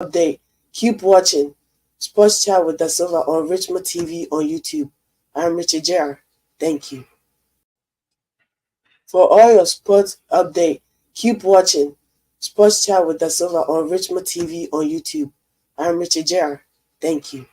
update, keep watching Sports Chat with DaSilva on Richmond TV on YouTube. I'm Richard Jarrett. Thank you. For all your sports update, keep watching Sports Chat with DaSilva on Richmond TV on YouTube. I'm Richard Jarrett. Thank you.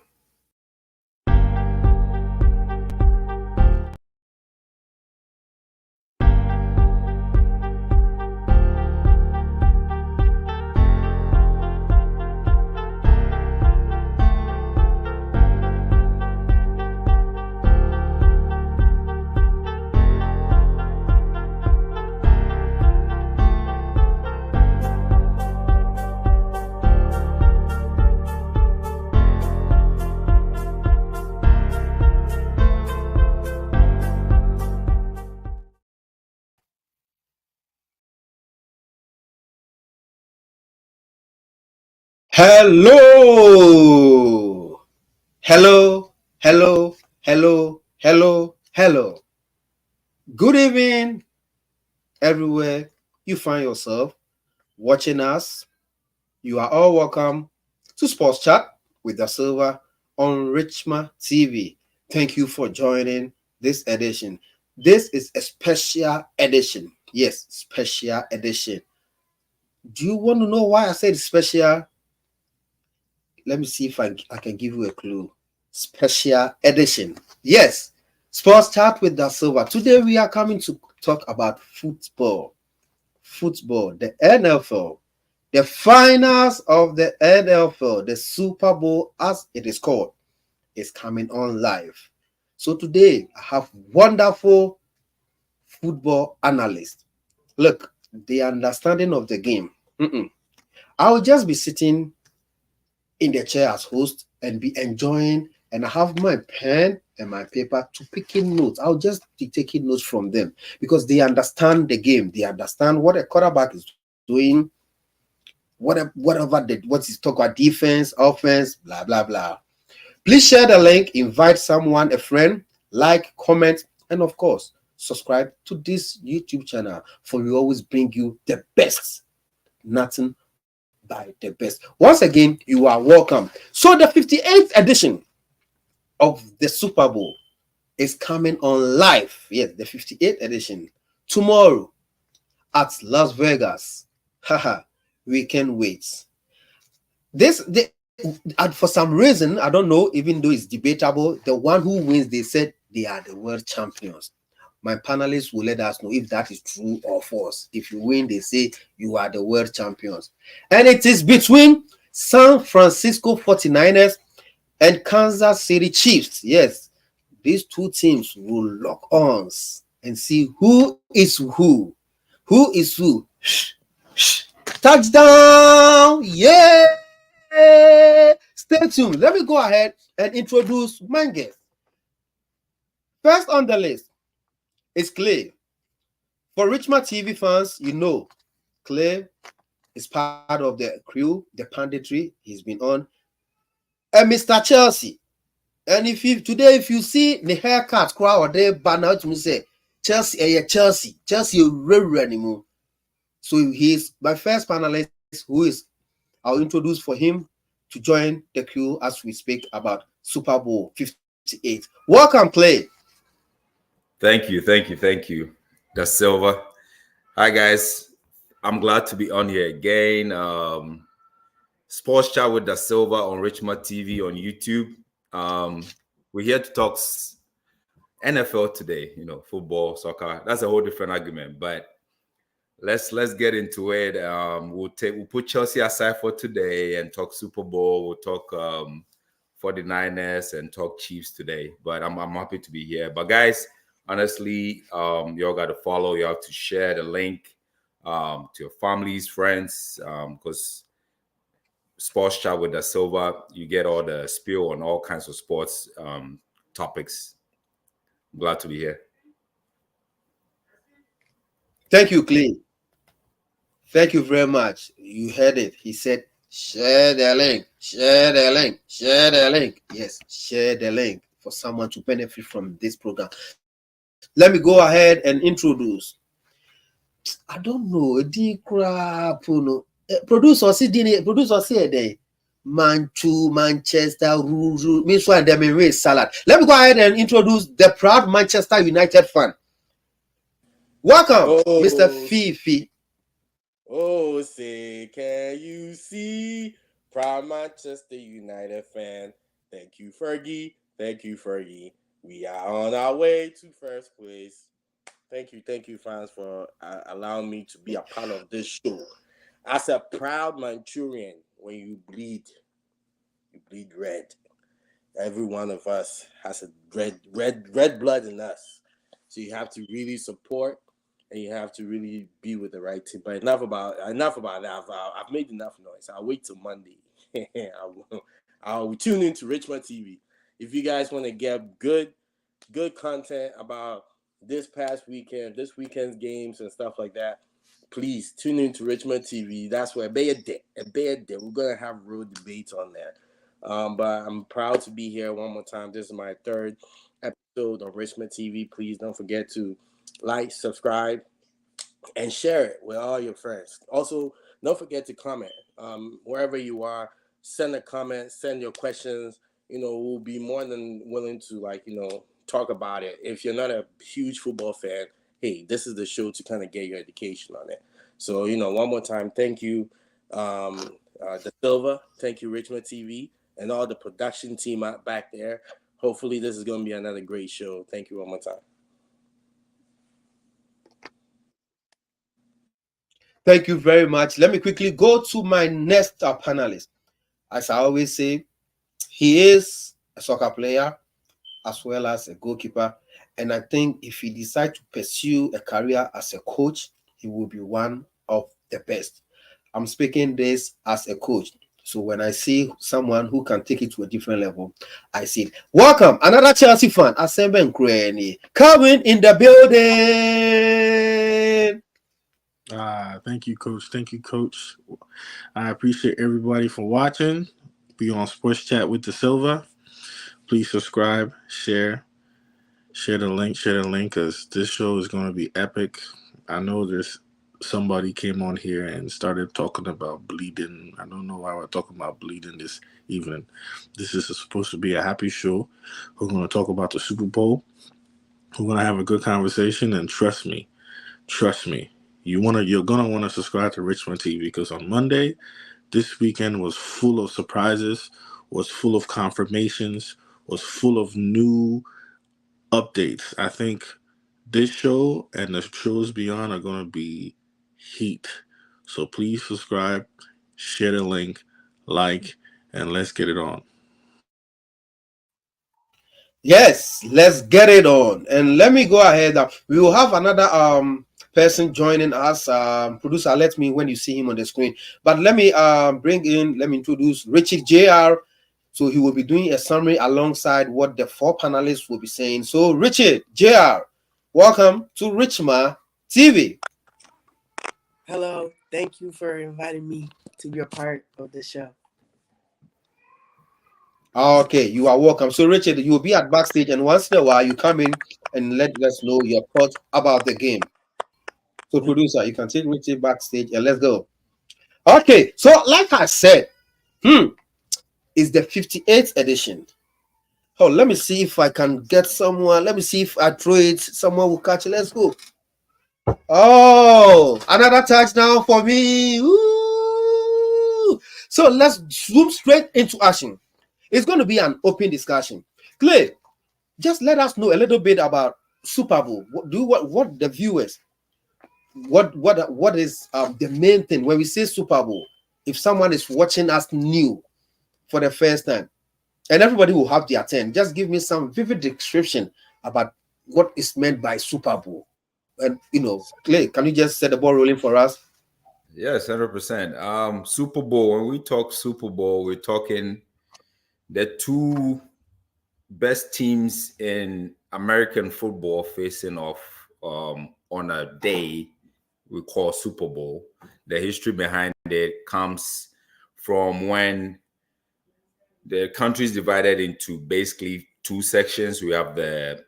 Hello, hello, hello, hello, hello, hello. Good evening, everywhere you find yourself watching us. You are all welcome to Sports Chat with DaSilva on Richmond TV. Thank you for joining this edition. This is a special edition. Yes, special edition. Do you want to know why I said special? Let me see if I can give you a clue. Special edition. Yes, Sports Chat with DaSilva. Today we are coming to talk about football. Football, the NFL. The finals of the NFL, the Super Bowl as it is called, is coming on live. So today I have wonderful football analysts. Look, the understanding of the game. I will just be sitting in the chair as host and be enjoying, and I have my pen and my paper to picking notes. I'll just be taking notes from them because they understand the game. They understand what a quarterback is doing, what is talk about defense, offense, blah, blah, blah. Please share the link, invite someone, a friend, like, comment, and of course, subscribe to this YouTube channel for we always bring you the best. Nothing by the best. Once again, you are welcome. So the 58th edition of the Super Bowl is coming on live. Yes, the 58th edition tomorrow at Las Vegas. Haha, we can wait. For some reason, I don't know, even though it's debatable, the one who wins, they said they are the world champions. My panelists will let us know if that is true or false. If you win, they say you are the world champions. And it is between San Francisco 49ers and Kansas City Chiefs. Yes, these two teams will lock arms and see who is who. Who is who? Touchdown! Yeah! Stay tuned. Let me go ahead and introduce my guest. First on the list is Clay. For Richmond TV fans, you know Clay is part of the crew, the panditry he's been on. And Mr. Chelsea. And if you see the haircut crowd there, banner to me say Chelsea really anymore. So he's my first panelist, I'll introduce for him to join the crew as we speak about Super Bowl 58. Welcome, Clay. Thank you. DaSilva. Hi, guys. I'm glad to be on here again. Sports Chat with DaSilva on Richmond TV on YouTube. We're here to talk NFL today, football, soccer. That's a whole different argument, but let's get into it. We'll put Chelsea aside for today and talk Super Bowl. We'll talk 49ers and talk Chiefs today, but I'm happy to be here. But guys, honestly, you all got to follow. You have to share the link to your families, friends, because Sports Chat with DaSilva, you get all the spiel on all kinds of sports topics. I'm glad to be here. Thank you, Clay. Thank you very much. You heard it. He said, share the link, share the link, share the link. Yes, share the link for someone to benefit from this program. Let me go ahead and introduce. I don't know. Producer see a day. Manchester, means one them in race salad. Let me go ahead and introduce the proud Manchester United fan. Welcome, Mr. Fifi. Oh, say, can you see? Proud Manchester United fan. Thank you, Fergie. Thank you, Fergie. We are on our way to first place. Thank you, fans, for allowing me to be a part of this show. As a proud Manchurian, when you bleed red. Every one of us has a red blood in us. So you have to really support, and you have to really be with the right team. But enough about that. I've made enough noise. I'll wait till Monday. I'll tune into Richmond TV. If you guys want to get good content about this weekend's games and stuff like that, please tune into Richmond TV. That's where we're gonna have real debates on there. But I'm proud to be here one more time. This is my third episode on Richmond TV. Please don't forget to like, subscribe, and share it with all your friends. Also, don't forget to comment. Wherever you are, send a comment, send your questions. We'll be more than willing to talk about it. If you're not a huge football fan, hey, this is the show to kind of get your education on it. So, one more time, thank you, DaSilva. Thank you, Richmond TV, and all the production team out back there. Hopefully, this is going to be another great show. Thank you one more time. Thank you very much. Let me quickly go to my next panelist. As I always say, he is a soccer player as well as a goalkeeper. And I think if he decides to pursue a career as a coach, he will be one of the best. I'm speaking this as a coach. So when I see someone who can take it to a different level, I see it. Welcome, another Chelsea fan, Asemben Kreni, coming in the building. Thank you, Coach. I appreciate everybody for watching. Be on Sports Chat with DaSilva. Please subscribe, share the link, because this show is going to be epic. I know there's somebody came on here and started talking about bleeding. I don't know why we're talking about bleeding this evening. This is supposed to be a happy show. We're going to talk about the Super Bowl. We're going to have a good conversation, and trust me, you're gonna want to subscribe to Richmond TV, because on Monday, this weekend was full of surprises, was full of confirmations, was full of new updates. I think this show and the shows beyond are going to be heat. So please subscribe, share the link, like, and let's get it on. Yes, let's get it on. And let me go ahead. We will have another person joining us. Producer, let me when you see him on the screen. But let me introduce Richard JR. So he will be doing a summary alongside what the four panelists will be saying. So Richard JR, welcome to Richmond TV. Hello, thank you for inviting me to be a part of the show. Okay, you are welcome. So Richard, you will be at backstage, and once in a while you come in and let us know your thoughts about the game. So producer, you can take Richard backstage and let's go. Okay, so like I said, it's the 58th edition. Oh, let me see if I can get someone. Let me see if I throw it. Someone will catch it. Let's go. Oh, another touchdown for me. Ooh. So let's zoom straight into action. It's going to be an open discussion. Clay, just let us know a little bit about Super Bowl. What the viewers, what is the main thing when we say Super Bowl? If someone is watching us new for the first time, and everybody will have their turn, just give me some vivid description about what is meant by Super Bowl. And Clay, can you just set the ball rolling for us? Yes, 100%. Super Bowl. When we talk Super Bowl, we're talking the two best teams in American football facing off on a day we call Super Bowl. The history behind it comes from when the country is divided into basically two sections. We have the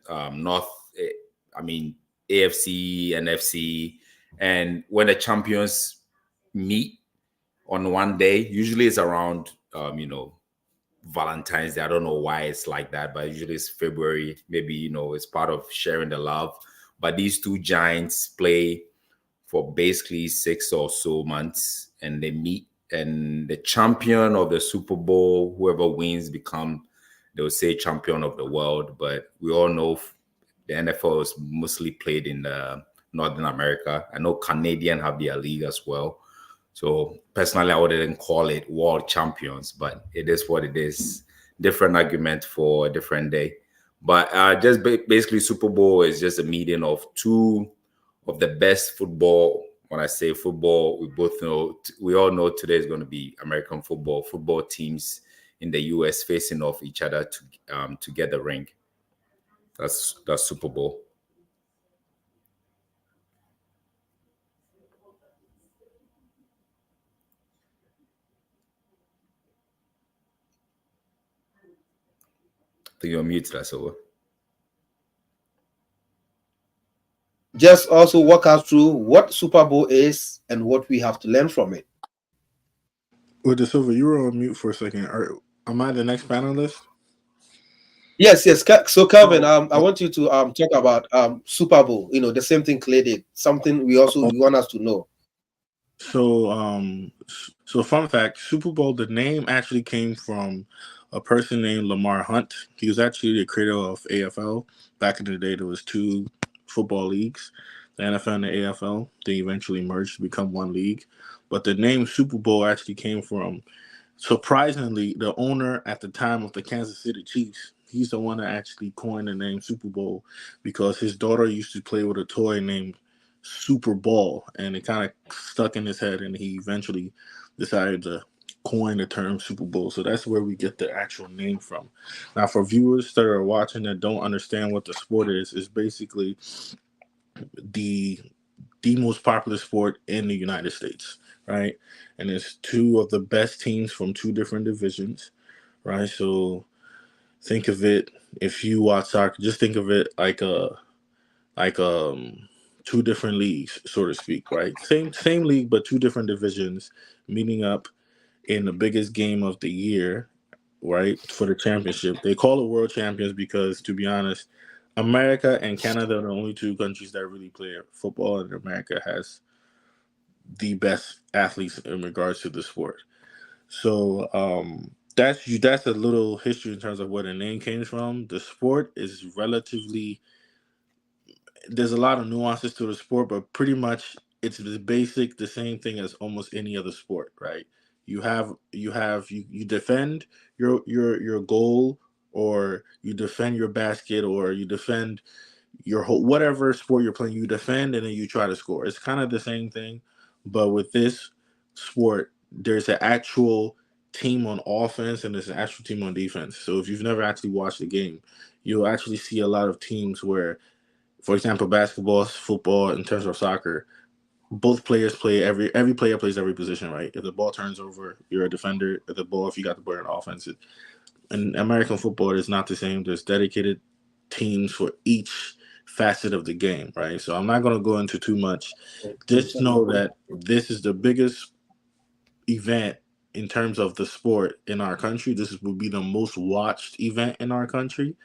AFC and NFC, and when the champions meet on one day, usually it's around Valentine's Day. I don't know why it's like that, but usually it's February. Maybe, it's part of sharing the love. But these two giants play for basically 6 or so months, and they meet, and the champion of the Super Bowl, whoever wins, they'll say champion of the world. But we all know the NFL is mostly played in Northern America. I know Canadian have their league as well. So personally, I wouldn't call it world champions, but it is what it is. Different argument for a different day. But just basically, Super Bowl is just a meeting of two of the best football. When I say football, we all know today is going to be American football. Football teams in the US facing off each other to get the ring. That's Super Bowl. I think you're mute, DaSilva. Just also walk us through what Super Bowl is and what we have to learn from it. Well, DaSilva, you were on mute for a second. Am I the next panelist? Yes. So Kelvin, I want you to talk about Super Bowl. The same thing Clay did. Something you want us to know. So fun fact: Super Bowl. The name actually came from a person named Lamar Hunt. He was actually the creator of AFL. Back in the day, there was two football leagues, the NFL and the AFL. They eventually merged to become one league. But the name Super Bowl actually came from, surprisingly, the owner at the time of the Kansas City Chiefs. He's the one that actually coined the name Super Bowl because his daughter used to play with a toy named Super Ball, and it kind of stuck in his head, and he eventually decided to coin the term Super Bowl. So that's where we get the actual name from. Now, for viewers that are watching that don't understand what the sport is, it's basically the most popular sport in the United States, right? And it's two of the best teams from two different divisions, right? So think of it, if you watch soccer, just think of it like two different leagues, so to speak, right? Same league, but two different divisions meeting up in the biggest game of the year, right? For the championship. They call it world champions because, to be honest, America and Canada are the only two countries that really play football, and America has the best athletes in regards to the sport. So that's a little history in terms of where the name came from. The sport is relatively, there's a lot of nuances to the sport, but pretty much it's the same thing as almost any other sport, right? You defend your goal, or you defend your basket, or you defend your whole, whatever sport you're playing, you defend and then you try to score. It's kind of the same thing, but with this sport, there's an actual team on offense and there's an actual team on defense. So if you've never actually watched the game, you'll actually see a lot of teams where, for example, basketball, football, in terms of soccer, both players play every player plays every position, right? If the ball turns over, you're a defender. If you got the ball in offense, in American football, it's not the same. There's dedicated teams for each facet of the game, right? So I'm not going to go into too much. Just know that this is the biggest event in terms of the sport in our country. This will be the most watched event in our country.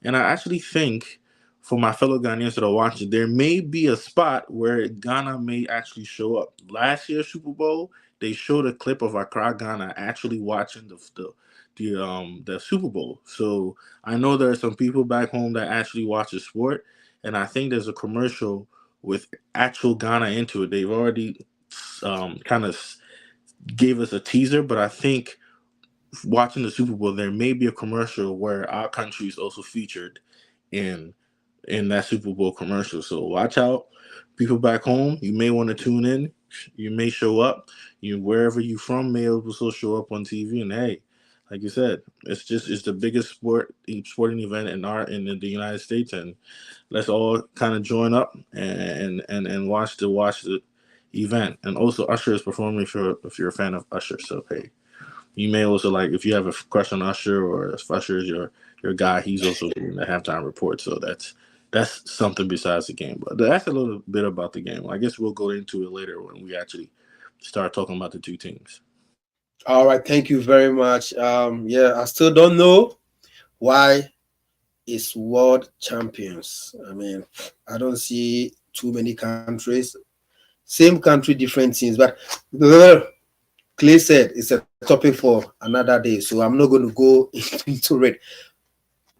And I actually think, for my fellow Ghanaians that are watching, there may be a spot where Ghana may actually show up. Last year's Super Bowl, they showed a clip of Accra, Ghana, actually watching the Super Bowl. So I know there are some people back home that actually watch the sport, and I think there's a commercial with actual Ghana into it. They've already kind of gave us a teaser, but I think watching the Super Bowl, there may be a commercial where our country is also featured in that Super Bowl commercial. So watch out, people back home. You may want to tune in. You may show up. Wherever you from may also show up on TV. And hey, like you said, it's the biggest sporting event in the United States, and let's all kind of join up and watch the event. And also, Usher is performing if you're a fan of Usher. So hey, you may also, like, if you have a crush on Usher, or if Usher is your guy, he's also doing the halftime report. So that's something besides the game. But that's a little bit about the game. I guess we'll go into it later when we actually start talking about the two teams. All right, thank you very much. Yeah, I still don't know why it's world champions. I mean, I don't see too many countries, same country, different teams. But Clay said it's a topic for another day, so I'm not going to go into it.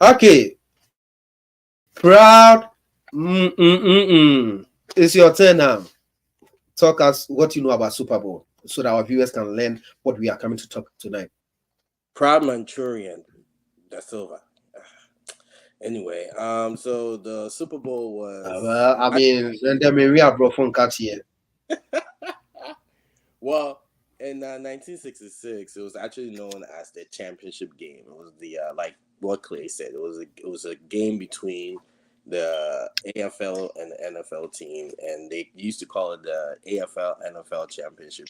Okay, proud. It's your turn now. Talk us what you know about Super Bowl so that our viewers can learn what we are coming to talk tonight. Proud Manchurian, DaSilva. Anyway, so the Super Bowl was Well, I mean, and then we have brought phone cards here. well in 1966. It was actually known as the championship game. It was the like what Clay said. It was a game between the AFL and the NFL team, and they used to call it the AFL NFL championship.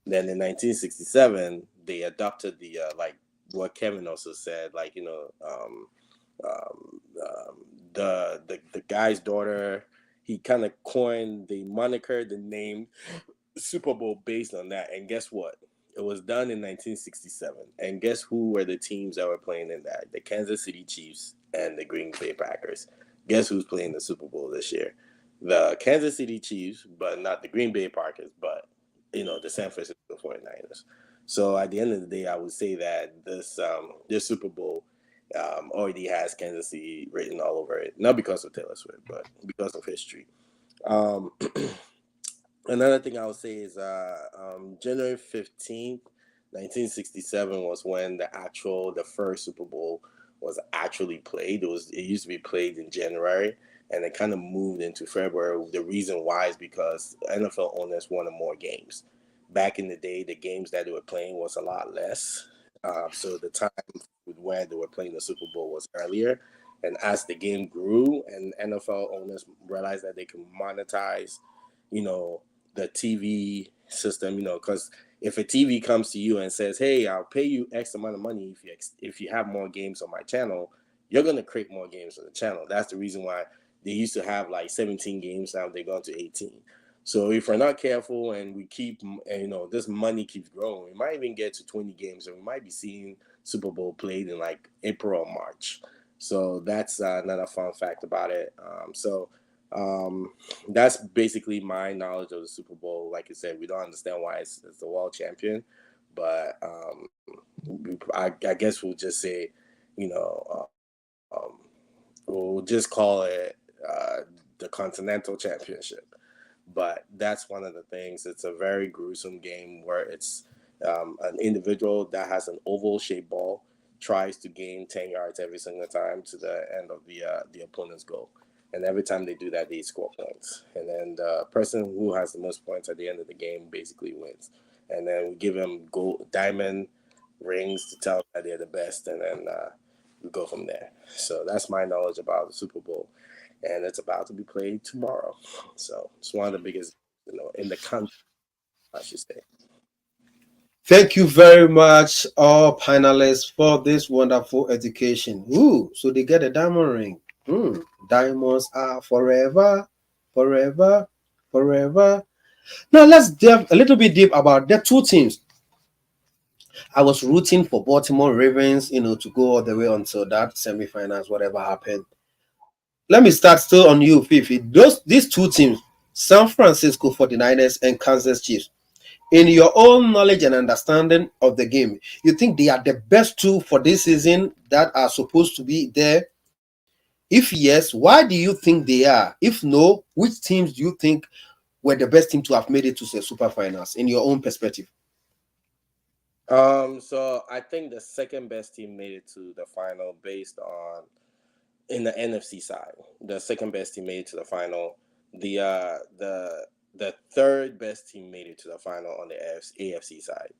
Then in 1967, they adopted the like what Kevin also said, like um, the guy's daughter. He kind of coined the moniker, the name Super Bowl based on that. And guess what? It was done in 1967. And guess who were the teams that were playing in that? The Kansas City Chiefs and the Green Bay Packers. Guess who's playing the Super Bowl this year? The Kansas City Chiefs, but not the Green Bay Packers, but the San Francisco 49ers. So at the end of the day, I would say that this Super Bowl already has Kansas City written all over it. Not because of Taylor Swift, but because of history. Um, Another thing I would say is January 15th, 1967 was when the first Super Bowl was actually played. It used to be played in January, and it kind of moved into February. The reason why is because NFL owners wanted more games. Back in the day, the games that they were playing was a lot less. So the time where they were playing the Super Bowl was earlier. And as the game grew and NFL owners realized that they can monetize, you know, the TV system, because if a TV comes to you and says, "Hey, I'll pay you X amount of money if you have more games on my channel," you're gonna create more games on the channel. That's the reason why they used to have like 17 games. Now they're going to 18. So if we're not careful and we keep, this money keeps growing, we might even get to 20 games, and we might be seeing Super Bowl played in like April or March. So that's another fun fact about it. Um, that's basically my knowledge of the Super Bowl. Like I said, we don't understand why it's the world champion, but I guess we'll just say, you know, we'll just call it the Continental Championship. But that's one of the things. It's a very gruesome game where it's an individual that has an oval shaped ball tries to gain 10 yards every single time to the end of the opponent's goal. And every time they do that, they score points. And then the person who has the most points at the end of the game basically wins. And then we give them gold diamond rings to tell them that they're the best, and then we go from there. So that's my knowledge about the Super Bowl, and it's about to be played tomorrow. So it's one of the biggest, in the country, I should say. Thank you very much, all panelists, for this wonderful education. Ooh, so they get a diamond ring. Diamonds are forever, forever, forever. Now let's delve a little bit deep about the two teams. I was rooting for Baltimore Ravens, to go all the way until that semifinals, whatever happened. Let me start still on you, Fifi. These two teams, San Francisco 49ers and Kansas Chiefs. In your own knowledge and understanding of the game, you think they are the best two for this season that are supposed to be there? If yes, why do you think they are? If no, which teams do you think were the best team to have made it to the super finals in your own perspective? So I think the second best team made it to the final based on in the NFC side. The second best team made it to the final. The third best team made it to the final on the AFC side.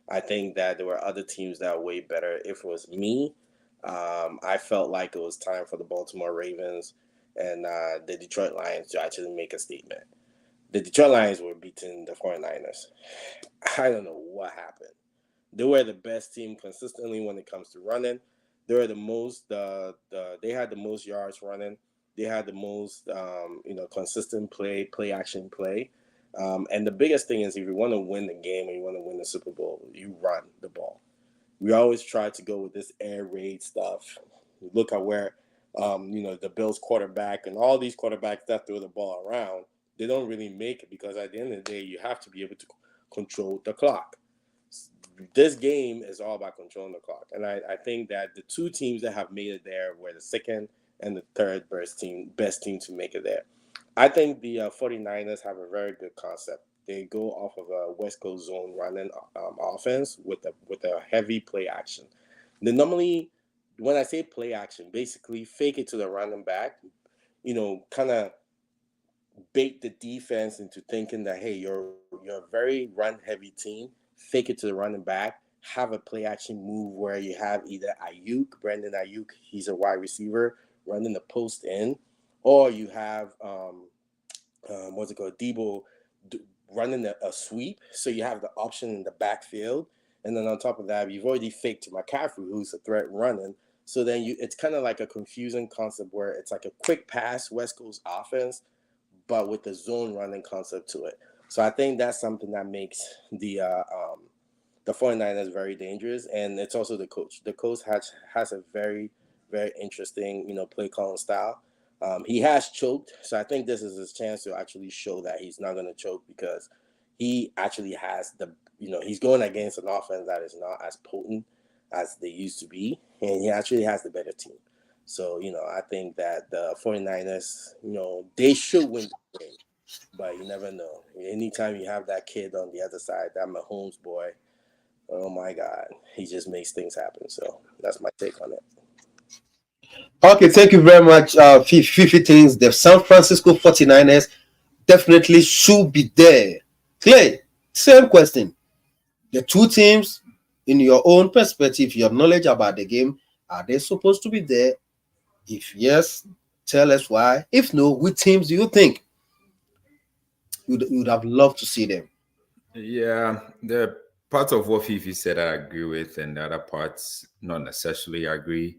I think that there were other teams that were way better. If it was me, I felt like it was time for the Baltimore Ravens and the Detroit Lions to actually make a statement. The Detroit Lions were beating the 49ers. I don't know what happened. They were the best team consistently when it comes to running. They were the most. They had the most yards running. They had the most, consistent play action play. And the biggest thing is if you want to win the game and you want to win the Super Bowl, you run the ball. We always try to go with this air raid stuff. Look at where, the Bills quarterback and all these quarterbacks that throw the ball around, they don't really make it because at the end of the day, you have to be able to control the clock. This game is all about controlling the clock. And I think that the two teams that have made it there were the second and the third best team to make it there. I think the 49ers have a very good concept. They go off of a West Coast zone running offense with a heavy play action. They normally, when I say play action, basically fake it to the running back, kind of bait the defense into thinking that, hey, you're a very run heavy team. Fake it to the running back. Have a play action move where you have either Brandon Ayuk, he's a wide receiver, running the post in, or you have Debo running a sweep. So you have the option in the backfield, and then on top of that, you've already faked to McCaffrey, who's a threat running. So then it's kind of like a confusing concept where it's like a quick pass West Coast offense, but with the zone running concept to it. So I think that's something that makes the 49ers very dangerous, and it's also the coach. The coach has a very, very interesting, play calling style. He has choked, so I think this is his chance to actually show that he's not going to choke because he actually has he's going against an offense that is not as potent as they used to be, and he actually has the better team. So, I think that the 49ers, they should win the game, but you never know. Anytime you have that kid on the other side, that Mahomes boy, oh my God, he just makes things happen. So that's my take on it. Okay, thank you very much. 50 things. The San Francisco 49ers definitely should be there. Clay, same question. The two teams, in your own perspective, your knowledge about the game, are they supposed to be there? If yes, tell us why. If no, which teams do you think you'd have loved to see them? Yeah, the part of what Fifi said I agree with, and the other parts not necessarily agree.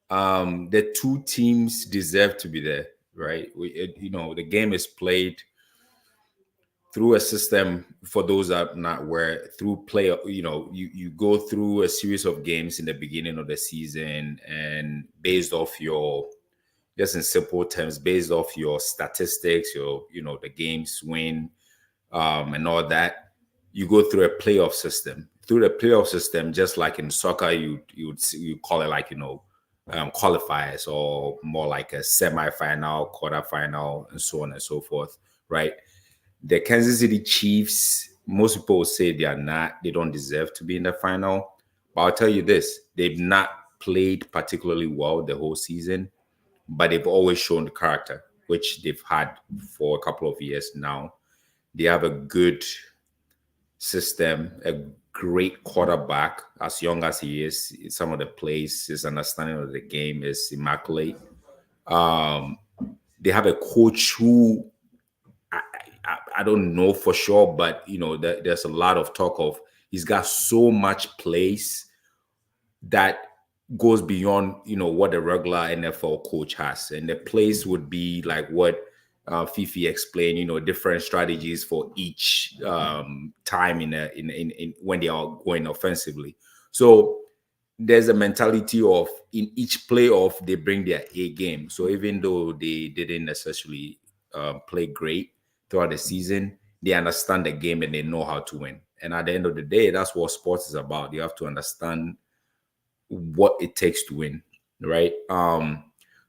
The two teams deserve to be there, right? The game is played through a system. For those that are not aware, through play, you go through a series of games in the beginning of the season, and based off your, just in simple terms, based off your statistics, the games win, and all that, you go through a playoff system. Through the playoff system, just like in soccer, you call it like qualifiers, or more like a semi-final, quarterfinal, and so on and so forth, right? The Kansas City Chiefs, most people say they don't deserve to be in the final. But I'll tell you this, they've not played particularly well the whole season, but they've always shown the character, which they've had for a couple of years now. They have a good system, a great quarterback, as young as he is. Some of the plays, his understanding of the game is immaculate. They have a coach who I don't know for sure, but there's a lot of talk of he's got so much plays that goes beyond what the regular NFL coach has, and the plays would be like what Fifi explained, different strategies for each time in when they are going offensively. So there's a mentality of in each playoff they bring their A game. So even though they didn't necessarily play great throughout the season, they understand the game and they know how to win. And at the end of the day, that's what sports is about. You have to understand what it takes to win, right?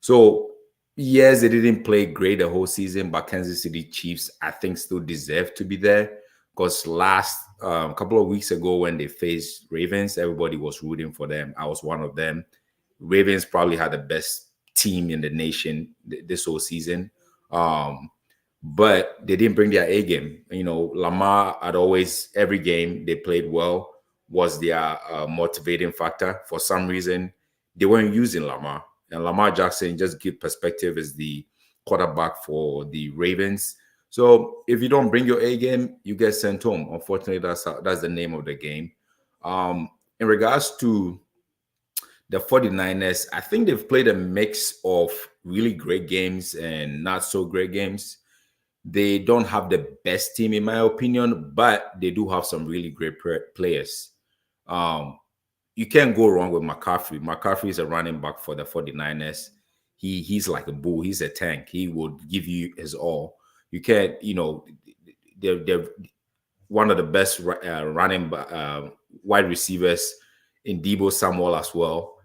So yes, they didn't play great the whole season, but Kansas City Chiefs, I think, still deserve to be there, because last couple of weeks ago when they faced Ravens, everybody was rooting for them. I was one of them. Ravens probably had the best team in the nation this whole season, but they didn't bring their A game. Lamar had always, every game they played well, was their motivating factor. For some reason, they weren't using Lamar. And Lamar Jackson, just give perspective, is the quarterback for the Ravens. So if you don't bring your A game, you get sent home. Unfortunately, that's the name of the game. In regards to the 49ers, I think they've played a mix of really great games and not so great games. They don't have the best team, in my opinion, but they do have some really great players. You can't go wrong with McCaffrey. McCaffrey is a running back for the 49ers. He's like a bull. He's a tank. He will give you his all. You can't, they're one of the best running wide receivers in Debo Samuel as well.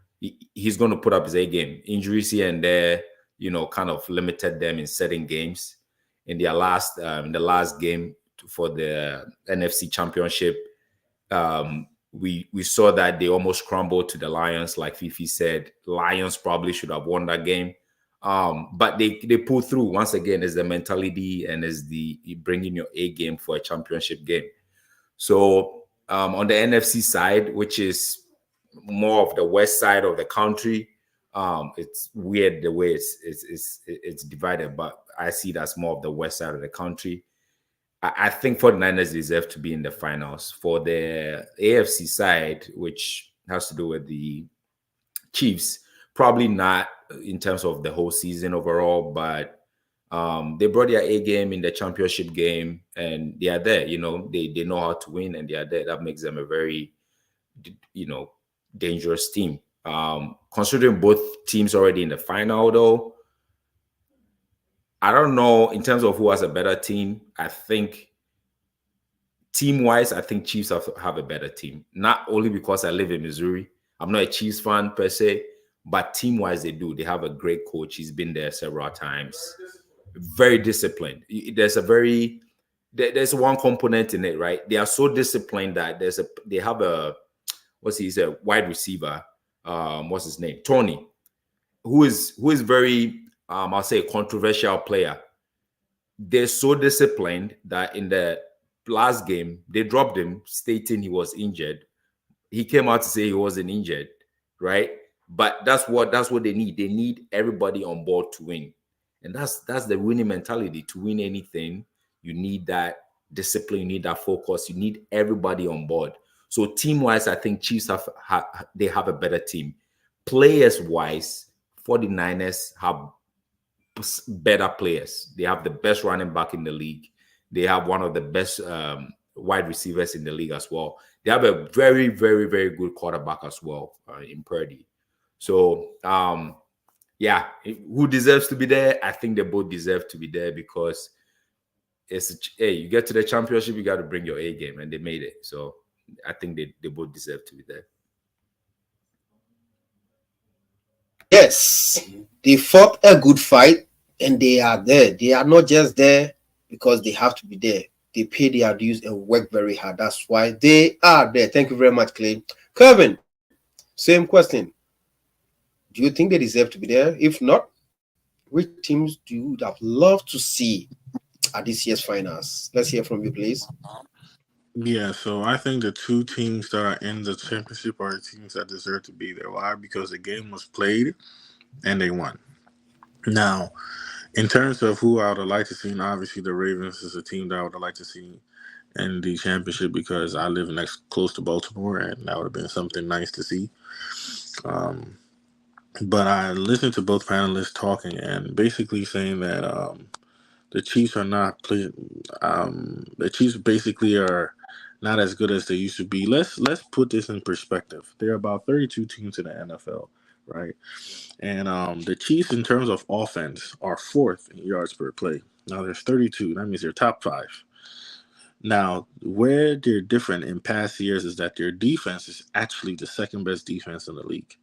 He's going to put up his A game. Injuries here and there, kind of limited them in certain games. In the last game for the NFC Championship, we saw that they almost crumbled to the Lions. Like Fifi said, Lions probably should have won that game. But they pulled through. Once again, it's the mentality and it's the bringing your A game for a championship game. So on the NFC side, which is more of the west side of the country, it's weird the way it's divided, but I see it as more of the west side of the country. I think 49ers deserve to be in the finals. For the AFC side, which has to do with the Chiefs, probably not in terms of the whole season overall, but they brought their A game in the championship game, and they are there. They know how to win, and they are there. That makes them a very, dangerous team. Considering both teams already in the final, though, I don't know in terms of who has a better team. I think team-wise, I think Chiefs have a better team. Not only because I live in Missouri. I'm not a Chiefs fan per se, but team-wise, they do. They have a great coach. He's been there several times. Very disciplined. There's one component in it, right? They are so disciplined that they have a wide receiver. What's his name? Tony, who is very I'll say a controversial player. They're so disciplined that in the last game, they dropped him stating he was injured. He came out to say he wasn't injured, right? But that's what they need. They need everybody on board to win. And that's the winning mentality. To win anything, you need that discipline, you need that focus, you need everybody on board. So team-wise, I think Chiefs have a better team. Players-wise, 49ers have better players. They have the best running back in the league. They have one of the best wide receivers in the league as well. They have a very, very, very good quarterback as well in Purdy. So, who deserves to be there? I think they both deserve to be there because you get to the championship, you got to bring your A game, and they made it. So I think they both deserve to be there. Yes, they fought a good fight and they are there. They are not just there because they have to be there. They pay their dues and work very hard. That's why they are there. Thank you very much, Clay. Kevin, same question. Do you think they deserve to be there? If not, which teams do you have loved to see at this year's finals? Let's hear from you, please. Yeah, so I think the two teams that are in the championship are the teams that deserve to be there. Why? Because the game was played and they won. Now, in terms of who I would have liked to see, obviously the Ravens is a team that I would have liked to see in the championship because I live close to Baltimore, and that would have been something nice to see. But I listened to both panelists talking and basically saying that the Chiefs are not playing. The Chiefs basically are not as good as they used to be. Let's put this in perspective. There are about 32 teams in the NFL, right? And the Chiefs, in terms of offense, are fourth in yards per play. Now there's 32. That means they're top 5. Now, where they're different in past years is that their defense is actually the second best defense in the league.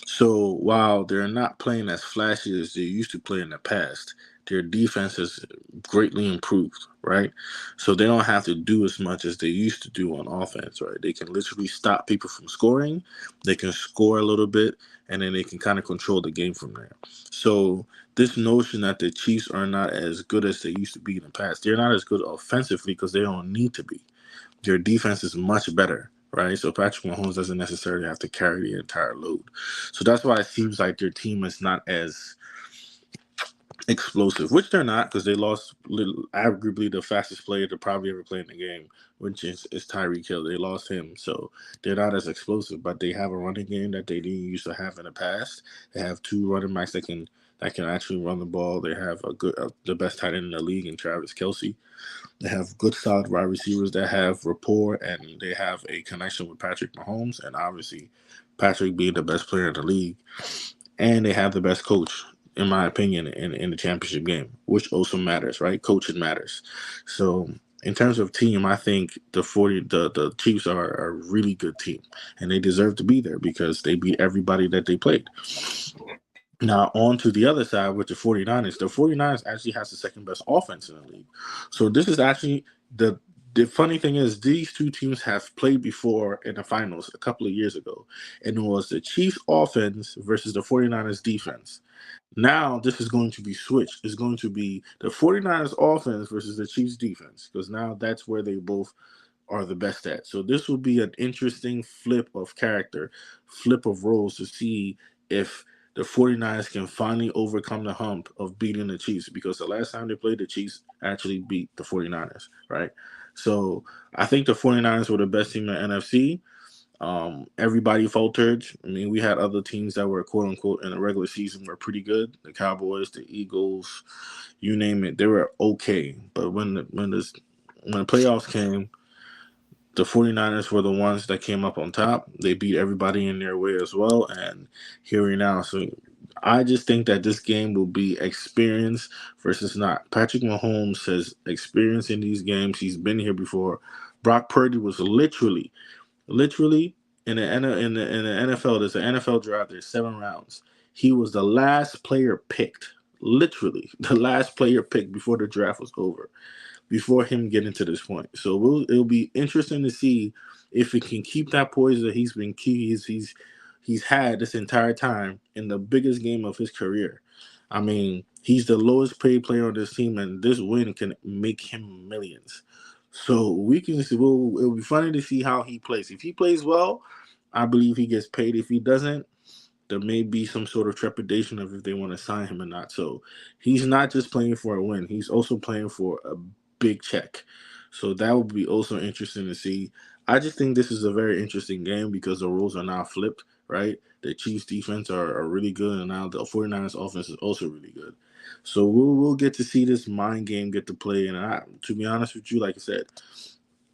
So while they're not playing as flashy as they used to play in the past, their defense has greatly improved, right? So they don't have to do as much as they used to do on offense, right? They can literally stop people from scoring. They can score a little bit, and then they can kind of control the game from there. So this notion that the Chiefs are not as good as they used to be in the past, they're not as good offensively because they don't need to be. Their defense is much better, right? So Patrick Mahomes doesn't necessarily have to carry the entire load. So that's why it seems like their team is not as explosive, which they're not, because they lost arguably the fastest player to probably ever play in the game, which is Tyreek Hill. They lost him, so they're not as explosive, but they have a running game that they didn't used to have in the past. They have 2 running backs that that can actually run the ball. They have the best tight end in the league in Travis Kelce. They have good, solid wide receivers that have rapport, and they have a connection with Patrick Mahomes, and obviously Patrick being the best player in the league. And they have the best coach, in my opinion, in the championship game, which also matters, right? Coaching matters. So in terms of team, I think the Chiefs are a really good team, and they deserve to be there because they beat everybody that they played. Now, on to the other side with the 49ers. The 49ers actually has the second best offense in the league. So this is actually the funny thing is these two teams have played before in the finals a couple of years ago. And it was the Chiefs offense versus the 49ers defense. Now this is going to be switched. It's going to be the 49ers offense versus the Chiefs defense because now that's where they both are the best at. So this will be an interesting flip of character, flip of roles to see if the 49ers can finally overcome the hump of beating the Chiefs because the last time they played the Chiefs actually beat the 49ers, right? So I think the 49ers were the best team in the NFC. Everybody faltered. I mean, we had other teams that were quote unquote in the regular season were pretty good. The Cowboys, the Eagles, you name it, they were okay. But when the playoffs came, the 49ers were the ones that came up on top. They beat everybody in their way as well. And here we now. So I just think that this game will be experience versus not. Patrick Mahomes has experience in these games. He's been here before. Brock Purdy was literally in the NFL. There's an NFL draft. There's 7 rounds. He was the last player picked. Literally the last player picked before the draft was over. Before him getting to this point. So it'll be interesting to see if he can keep that poise that he's had this entire time in the biggest game of his career. I mean, he's the lowest paid player on this team, and this win can make him millions. So we can see. It'll be funny to see how he plays. If he plays well, I believe he gets paid. If he doesn't, there may be some sort of trepidation of if they want to sign him or not. So he's not just playing for a win. He's also playing for a big check. So that would be also interesting to see. I just think this is a very interesting game because the roles are now flipped, right? The Chiefs defense are really good, and now the 49ers offense is also really good. So we'll get to see this mind game get to play. And to be honest with you, like I said,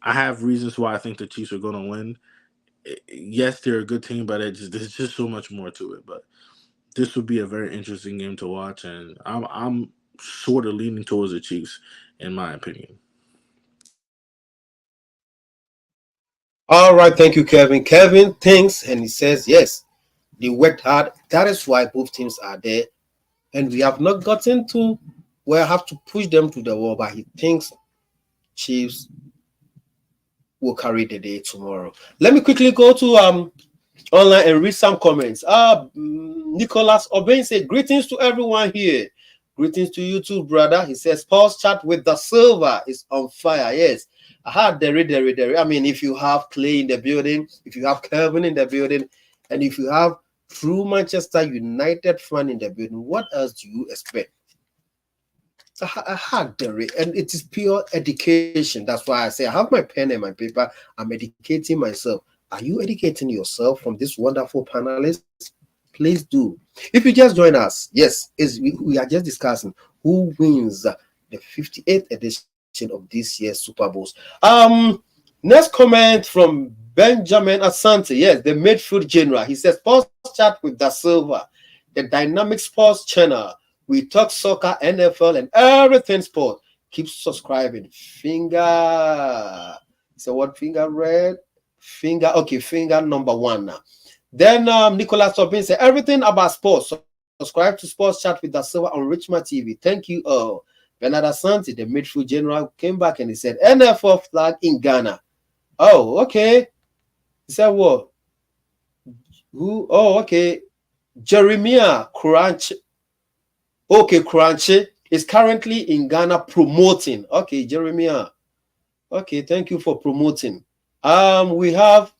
I have reasons why I think the Chiefs are going to win. Yes, they're a good team, but there's just so much more to it. But this would be a very interesting game to watch, and I'm sort of leaning towards the Chiefs, in my opinion. All right, thank you, Kevin. Kevin thinks and he says, yes, they worked hard. That is why both teams are there. And we have not gotten to where I have to push them to the wall, but he thinks Chiefs will carry the day tomorrow. Let me quickly go to online and read some comments. Nicholas Obain said, greetings to everyone here. Greetings to you too, brother. He says, Pulse chat with DaSilva is on fire. Yes. I mean, if you have Clay in the building, if you have Kevin in the building, and if you have true Manchester United fan in the building, what else do you expect? And it is pure education. That's why I say I have my pen and my paper. I'm educating myself. Are you educating yourself from this wonderful panelists? Please do. If you just join us, yes, we are just discussing who wins the 58th edition of this year's Super Bowls. Next comment from Benjamin Asante. Yes, the midfield general. He says, Sports chat with DaSilva, the dynamic sports channel. We talk soccer, NFL, and everything sport. Keep subscribing. Finger. So what finger red? Finger. Okay, finger number 1 now. Then Nicholas Tobin said, everything about sports. Subscribe to Sports Chat with DaSilva on Richmond TV. Thank you all. Bernard Asante, the midfield general, came back and he said, NFL flag in Ghana. Oh, okay. He said, what? Who? Oh, okay. Jeremiah Crunch. Okay, Crunchy is currently in Ghana promoting. Okay, Jeremiah. Okay, thank you for promoting. We have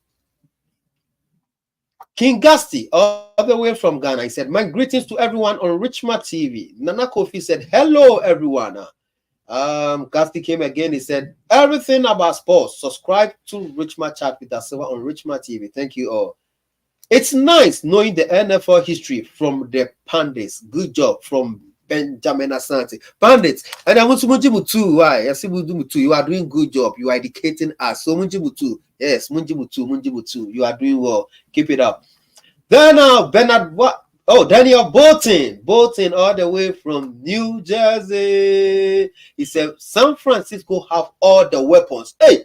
King Gasti, all the way from Ghana. He said, my greetings to everyone on Richmond TV. Nana Kofi said, hello, everyone. Gasti came again. He said, everything about sports. Subscribe to Richmond Chat with DaSilva on Richmond TV. Thank you all. It's nice knowing the NFL history from the Pandits. Good job from Benjamin Asante. Pandits. And I want to Munjimu too. Why? I see Munjimu too. You are doing good job. You are educating us. So Munjimu too. Yes, Munjimu too. You are doing well. Keep it up. Then Bernard what? Oh, Daniel Bolton all the way from New Jersey. He said San Francisco have all the weapons. Hey,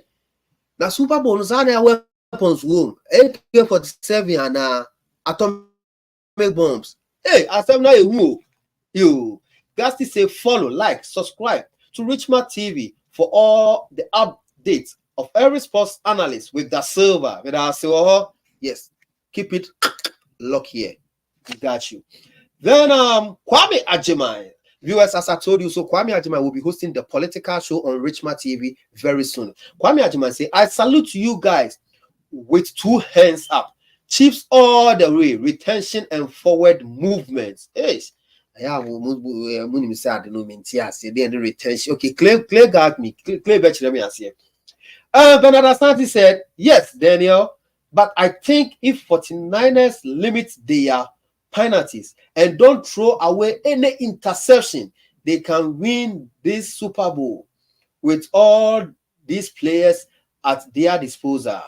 now Super Bowl is weapons room. AK-47 and atomic bombs. Hey, I said now you guys to say follow, like, subscribe to Richmond TV for all the updates of every sports analyst with DaSilva. With our yes, keep it lock here. We got you. Then Kwame Ajimai. Viewers, as I told you, so Kwame Ajimai will be hosting the political show on Richmond TV very soon. Kwame Ajimai say, I salute you guys with 2 hands up. Chiefs all the way, retention and forward movements. Yes. Retention. Okay, Clay got me. Clay bet you let me ask you. Bernard Asante said, yes, Daniel, but I think if 49ers limit their penalties and don't throw away any interception, they can win this Super Bowl with all these players at their disposal.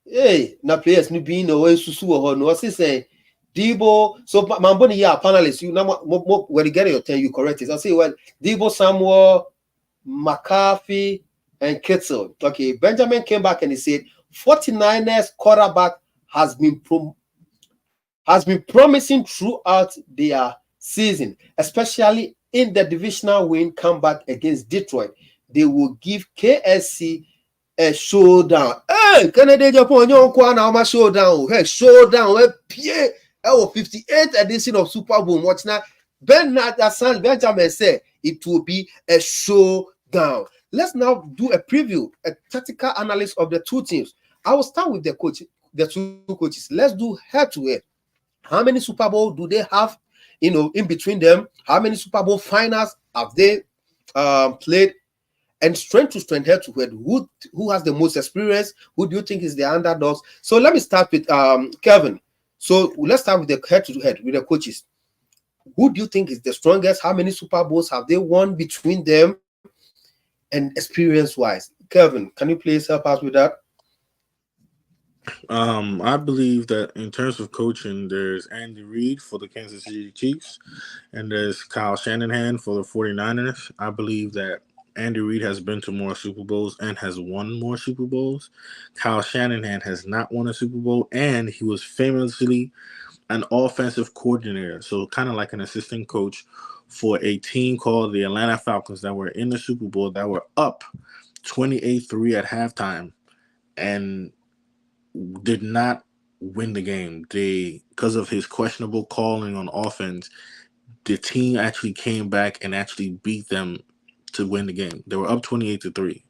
Hey, now players no being away susu or no say Debo. So Mamboni yeah panelists, you now when you get your turn, you correct it. I'll say well Debo, Samuel, McCarthy, and Kittle. Okay, Benjamin came back and he said 49ers quarterback has been promising throughout their season, especially in the divisional win comeback against Detroit. They will give KSC a showdown. Hey, Kennedy Japan, you showdown. Hey, showdown. Hey, 58th edition of Super Bowl. Watch now. Bernard Asante Benjamin said it will be a showdown. Let's now do a preview, a tactical analysis of the two teams. I will start with the two coaches. Let's do head to head. How many Super Bowl do they have, in between them? How many Super Bowl finals have they played? And strength to strength, head to head, who has the most experience? Who do you think is the underdogs? So let me start with Kevin. So let's start with the head to head with the coaches. Who do you think is the strongest? How many Super Bowls have they won between them? And experience-wise, Kevin, can you please help us with that? I believe that in terms of coaching, there's Andy Reid for the Kansas City Chiefs, and there's Kyle Shanahan for the 49ers. I believe that Andy Reid has been to more Super Bowls and has won more Super Bowls. Kyle Shanahan has not won a Super Bowl, and he was famously an offensive coordinator, so kind of like an assistant coach for a team called the Atlanta Falcons that were in the Super Bowl, that were up 28-3 at halftime and did not win the game. Because of his questionable calling on offense, the team actually came back and actually beat them to win the game. They were up 28-3.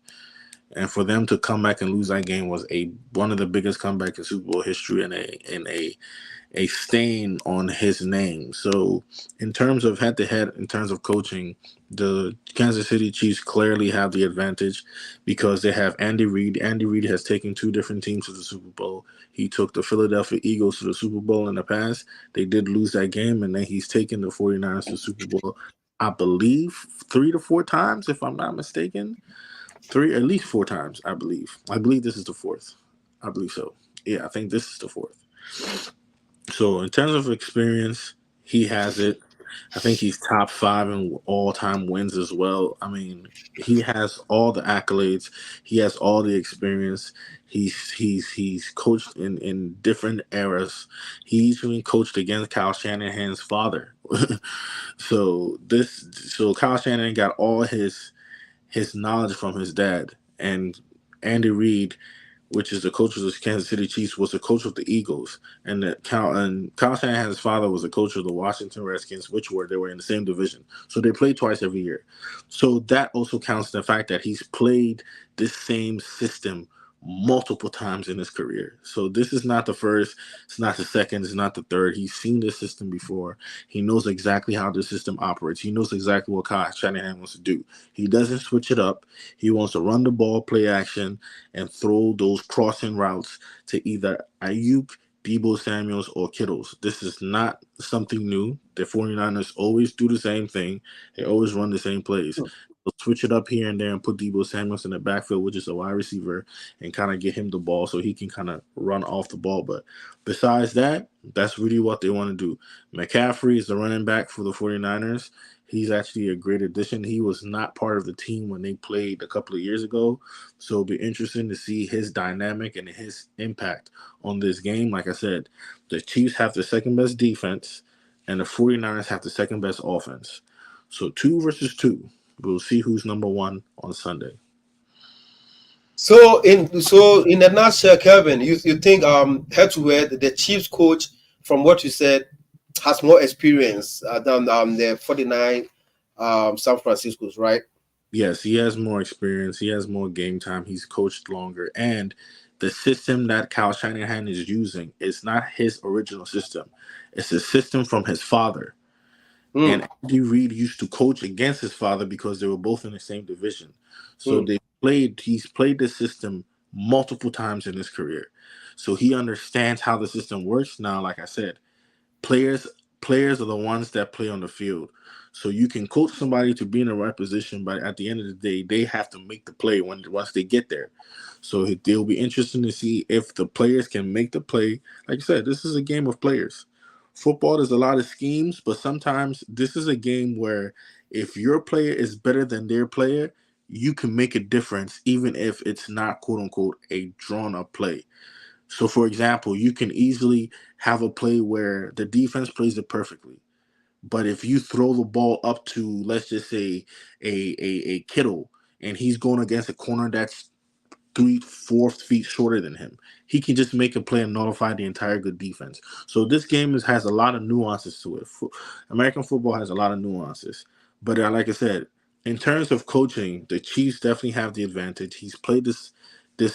And for them to come back and lose that game was one of the biggest comebacks in Super Bowl history and a stain on his name. So in terms of head-to-head, in terms of coaching, the Kansas City Chiefs clearly have the advantage because they have Andy Reid. Andy Reid has taken 2 different teams to the Super Bowl. He took the Philadelphia Eagles to the Super Bowl in the past. They did lose that game, and then he's taken the 49ers to the Super Bowl, I believe, 3 to 4 times, if I'm not mistaken. At least 4 times, I believe. I believe this is the 4th. I believe so. Yeah, I think this is the 4th. So in terms of experience, he has it. I think he's top 5 in all-time wins as well. I mean, he has all the accolades. He has all the experience. He's coached in different eras. He's even coached against Kyle Shanahan's father. So Kyle Shanahan got all his knowledge from his dad. And Andy Reid, which is the coach of the Kansas City Chiefs, was the coach of the Eagles, and Kyle Shanahan's father was the coach of the Washington Redskins, they were in the same division. So they played twice every year. So that also counts the fact that he's played this same system multiple times in his career. So this is not the first, it's not the second, it's not the third. He's seen this system before. He knows exactly how the system operates. He knows exactly what Kyle Shanahan wants to do. He doesn't switch it up. He wants to run the ball, play action, and throw those crossing routes to either Ayuk, Debo Samuels, or Kittles. This is not something new. The 49ers always do the same thing. They always run the same plays. They'll switch it up here and there and put Debo Samuels in the backfield, which is a wide receiver, and kind of get him the ball so he can kind of run off the ball. But besides that, that's really what they want to do. McCaffrey is the running back for the 49ers. He's actually a great addition. He was not part of the team when they played a couple of years ago. So it'll be interesting to see his dynamic and his impact on this game. Like I said, the Chiefs have the second best defense and the 49ers have the second best offense. So 2 versus 2. We'll see who's number 1 on Sunday. So in a nutshell, Kevin, you think head to head the Chiefs coach, from what you said, has more experience than the 49 San Francisco's, right? Yes, he has more experience. He has more game time. He's coached longer. And the system that Kyle Shanahan is using is not his original system. It's a system from his father. And Andy Reid used to coach against his father because they were both in the same division. So he's played the system multiple times in his career. So he understands how the system works. Now, like I said, players are the ones that play on the field. So you can coach somebody to be in the right position, but at the end of the day, they have to make the play once they get there. So it'll be interesting to see if the players can make the play. Like I said, this is a game of players. Football is a lot of schemes, but sometimes this is a game where if your player is better than their player, you can make a difference, even if it's not quote unquote a drawn up play. So, for example, you can easily have a play where the defense plays it perfectly. But if you throw the ball up to, let's just say, a Kittle, and he's going against a corner that's 3-4 feet shorter than him, he can just make a play and nullify the entire good defense. So this game has a lot of nuances to it. American football has a lot of nuances. But like I said, in terms of coaching, the Chiefs definitely have the advantage. He's played this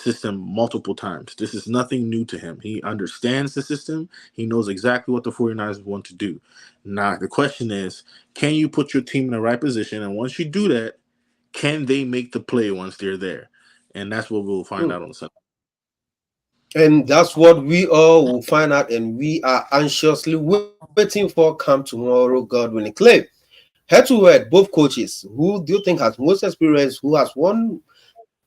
system multiple times. This is nothing new to him. He understands the system. He knows exactly what the 49ers want to do. Now, the question is, can you put your team in the right position? And once you do that, can they make the play once they're there? And that's what we'll find out on Sunday. And that's what we all will find out, and we are anxiously waiting for come tomorrow, God willing. Clay, head to head, both coaches, who do you think has most experience, who has won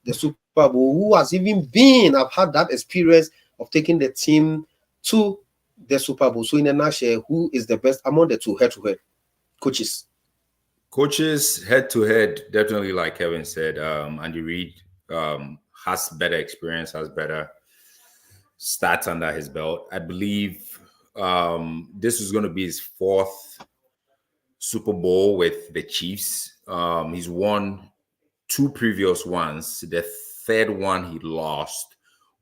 the Super Bowl, who has even have had that experience of taking the team to the Super Bowl? So in a nutshell, who is the best among the two head-to-head coaches? Coaches head to head, definitely, like Kevin said, Andy Reid has better experience, has better stats under his belt. I believe this is going to be his 4th Super Bowl with the Chiefs. He's won 2 previous ones. The 3rd one he lost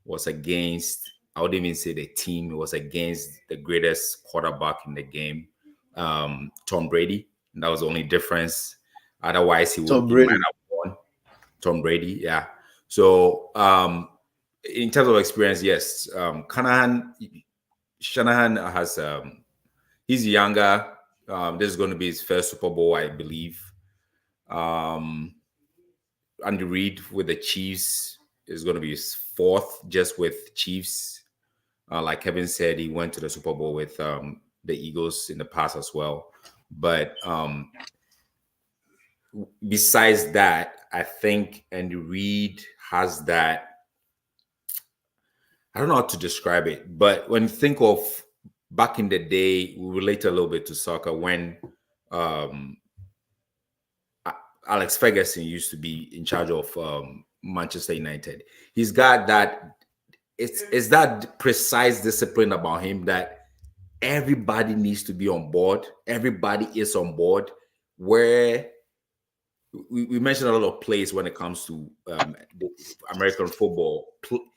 was against, I wouldn't even say the team, it was against the greatest quarterback in the game, Tom Brady. And that was the only difference. Otherwise, he might have won. Tom Brady, yeah. So in terms of experience, yes, Shanahan has he's younger. This is going to be his first Super Bowl, I believe. Andy Reid with the Chiefs is going to be his 4th, just with Chiefs. Like Kevin said, he went to the Super Bowl with the Eagles in the past as well. But besides that, I think Andy Reid has that. I don't know how to describe it, but when you think of back in the day, we relate a little bit to soccer when Alex Ferguson used to be in charge of Manchester United. He's got that. It's that precise discipline about him that everybody needs to be on board. Everybody is on board. Where we mentioned a lot of plays when it comes to American football.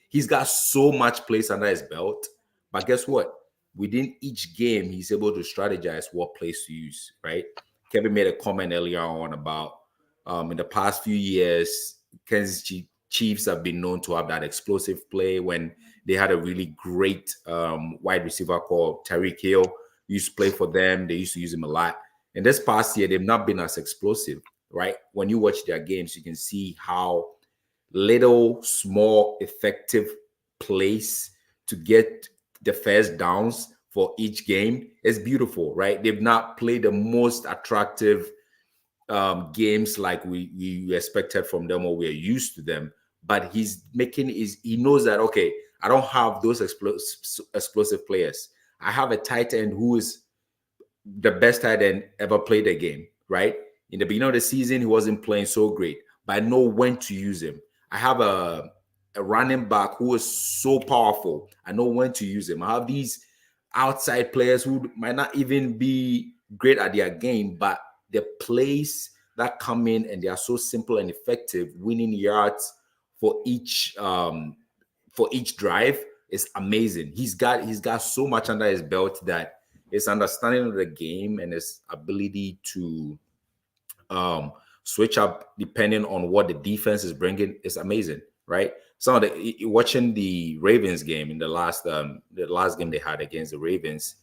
He's got so much plays under his belt, but guess what? Within each game, he's able to strategize what plays to use, right? Kevin made a comment earlier on about in the past few years, Kansas City Chiefs have been known to have that explosive play when they had a really great wide receiver called Tyreek Hill. He used to play for them. They used to use him a lot. And this past year, they've not been as explosive, right? When you watch their games, you can see how little, small, effective plays to get the first downs for each game is beautiful, right? They've not played the most attractive games like we expected from them or we're used to them, but he knows that, okay, I don't have those explosive players. I have a tight end who is the best tight end ever played a game, right? In the beginning of the season, he wasn't playing so great, but I know when to use him. I have a running back who is so powerful. I know when to use him. I have these outside players who might not even be great at their game, but the plays that come in and they are so simple and effective, winning yards for each drive is amazing. He's got so much under his belt that his understanding of the game and his ability to switch up depending on what the defense is bringing is amazing, right? Some of the watching the Ravens game in the last game they had against the Ravens,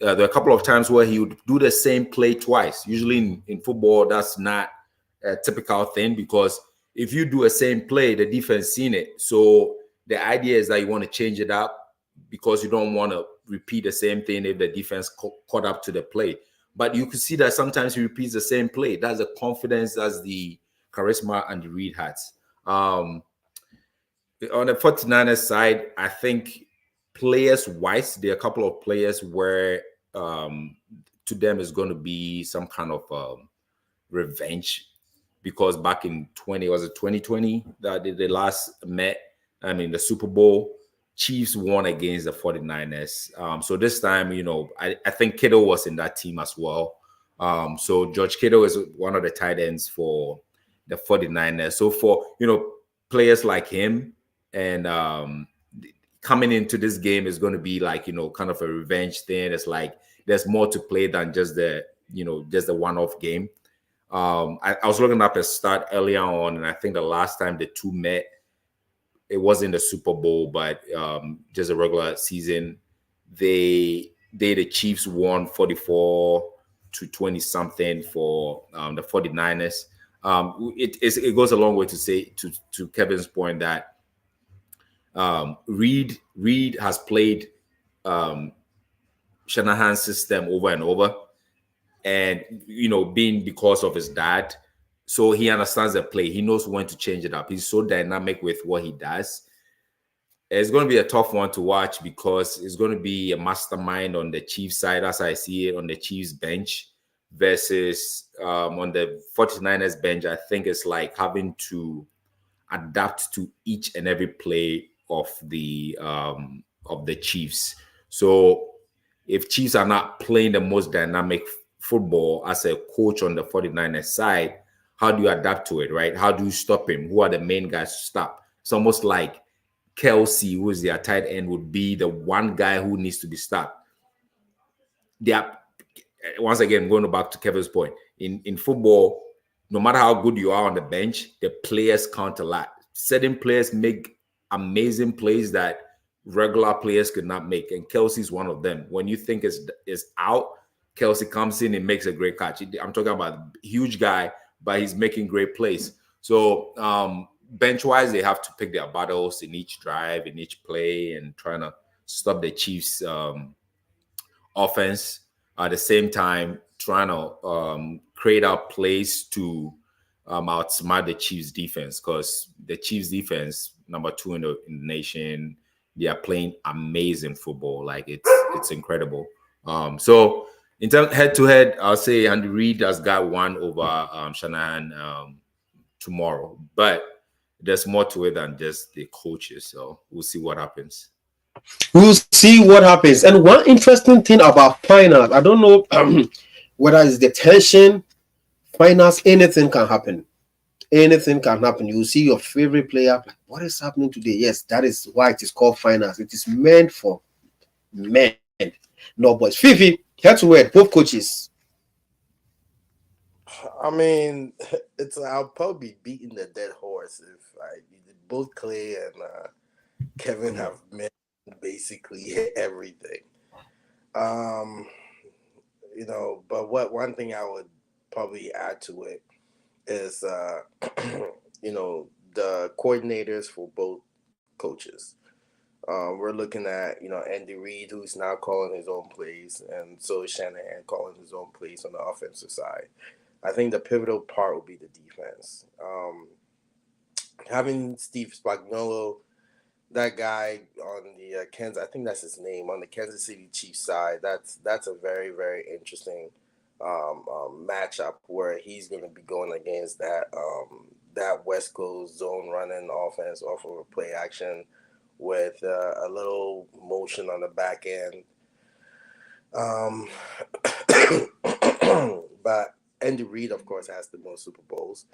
there are a couple of times where he would do the same play twice. Usually in football, that's not a typical thing, because if you do a same play, the defense seen it. So the idea is that you want to change it up because you don't want to repeat the same thing if the defense caught up to the play. But you can see that sometimes he repeats the same play. That's the confidence, that's the charisma Andy Reid has. On the 49ers side, I think players-wise, there are a couple of players where to them is going to be some kind of revenge, because back in 2020 that they last met, I mean, the Super Bowl, Chiefs won against the 49ers. So this time, I think Kittle was in that team as well. So George Kittle is one of the tight ends for the 49ers. So for, players like him, and coming into this game is going to be like, kind of a revenge thing. It's like there's more to play than just the one-off game. I was looking up a stat earlier on, and I think the last time the two met, it wasn't the Super Bowl, but just a regular season. The Chiefs won 44-20 something for the 49ers. It goes a long way to say to Kevin's point that Reid has played Shanahan's system over and over, and being because of his dad, so he understands the play. He knows when to change it up. He's so dynamic with what he does. It's going to be a tough one to watch because it's going to be a mastermind on the Chiefs side, as I see it, on the Chiefs bench, versus on the 49ers bench. I think it's like having to adapt to each and every play of the Chiefs. So if Chiefs are not playing the most dynamic football as a coach on the 49ers side, how do you adapt to it, right? How do you stop him? Who are the main guys to stop? It's almost like Kelsey, who is their tight end, would be the one guy who needs to be stopped. They are, once again, going back to Kevin's point, in football, no matter how good you are on the bench, the players count a lot. Certain players make amazing plays that regular players could not make, and Kelsey's one of them. When you think is out, Kelsey comes in and makes a great catch. I'm talking about a huge guy, but he's making great plays. So bench-wise, they have to pick their battles in each drive, in each play, and trying to stop the Chiefs' offense. At the same time, trying to create out plays to outsmart the Chiefs' defense, because the Chiefs' defense, number 2 in the nation, they are playing amazing football. Like it's incredible. So in terms head-to-head, I'll say Andy Reid has got one over Shanahan tomorrow, but there's more to it than just the coaches. So we'll see what happens. We'll see what happens. And one interesting thing about finals, I don't know whether it's the tension, finals, anything can happen. Anything can happen. You see your favorite player. What is happening today? Yes, that is why it is called finals. It is meant for men, no boys. Fifi, head to head, both coaches. I mean, I'll probably be beating the dead horse if both Clay and Kevin have met basically everything. But one thing I would probably add to it is the coordinators for both coaches. We're looking at Andy Reid, who's now calling his own plays, and so is Shanahan calling his own plays on the offensive side. I think the pivotal part will be the defense. Having Steve Spagnuolo, that guy on the Kansas, I think that's his name, on the Kansas City Chiefs side. That's a very, very interesting matchup where he's going to be going against that West Coast zone running offense off of a play action with a little motion on the back end. But Andy Reid, of course, has the most Super Bowls.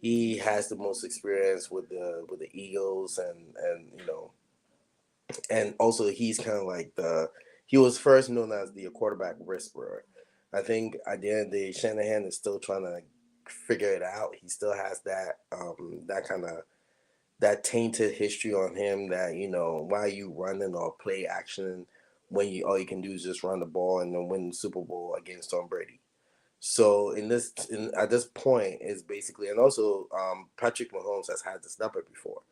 He has the most experience with the Eagles, and also he's kind of like he was first known as the quarterback whisperer. I think at the end of the day, Shanahan is still trying to figure it out. He still has that kind of that tainted history on him that why are you running or play action when all you can do is just run the ball and then win the Super Bowl against Tom Brady. So at this point is basically, and also Patrick Mahomes has had this number before.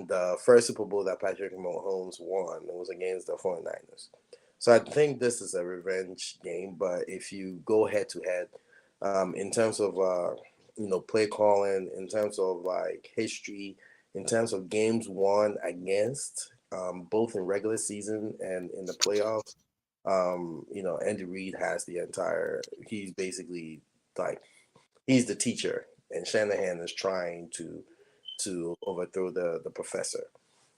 The first Super Bowl that Patrick Mahomes won was against the 49ers. So I think this is a revenge game, but if you go head to head, in terms of play calling, in terms of like history, in terms of games won against, both in regular season and in the playoffs, Andy Reid has he's basically like, he's the teacher, and Shanahan is trying to overthrow the professor.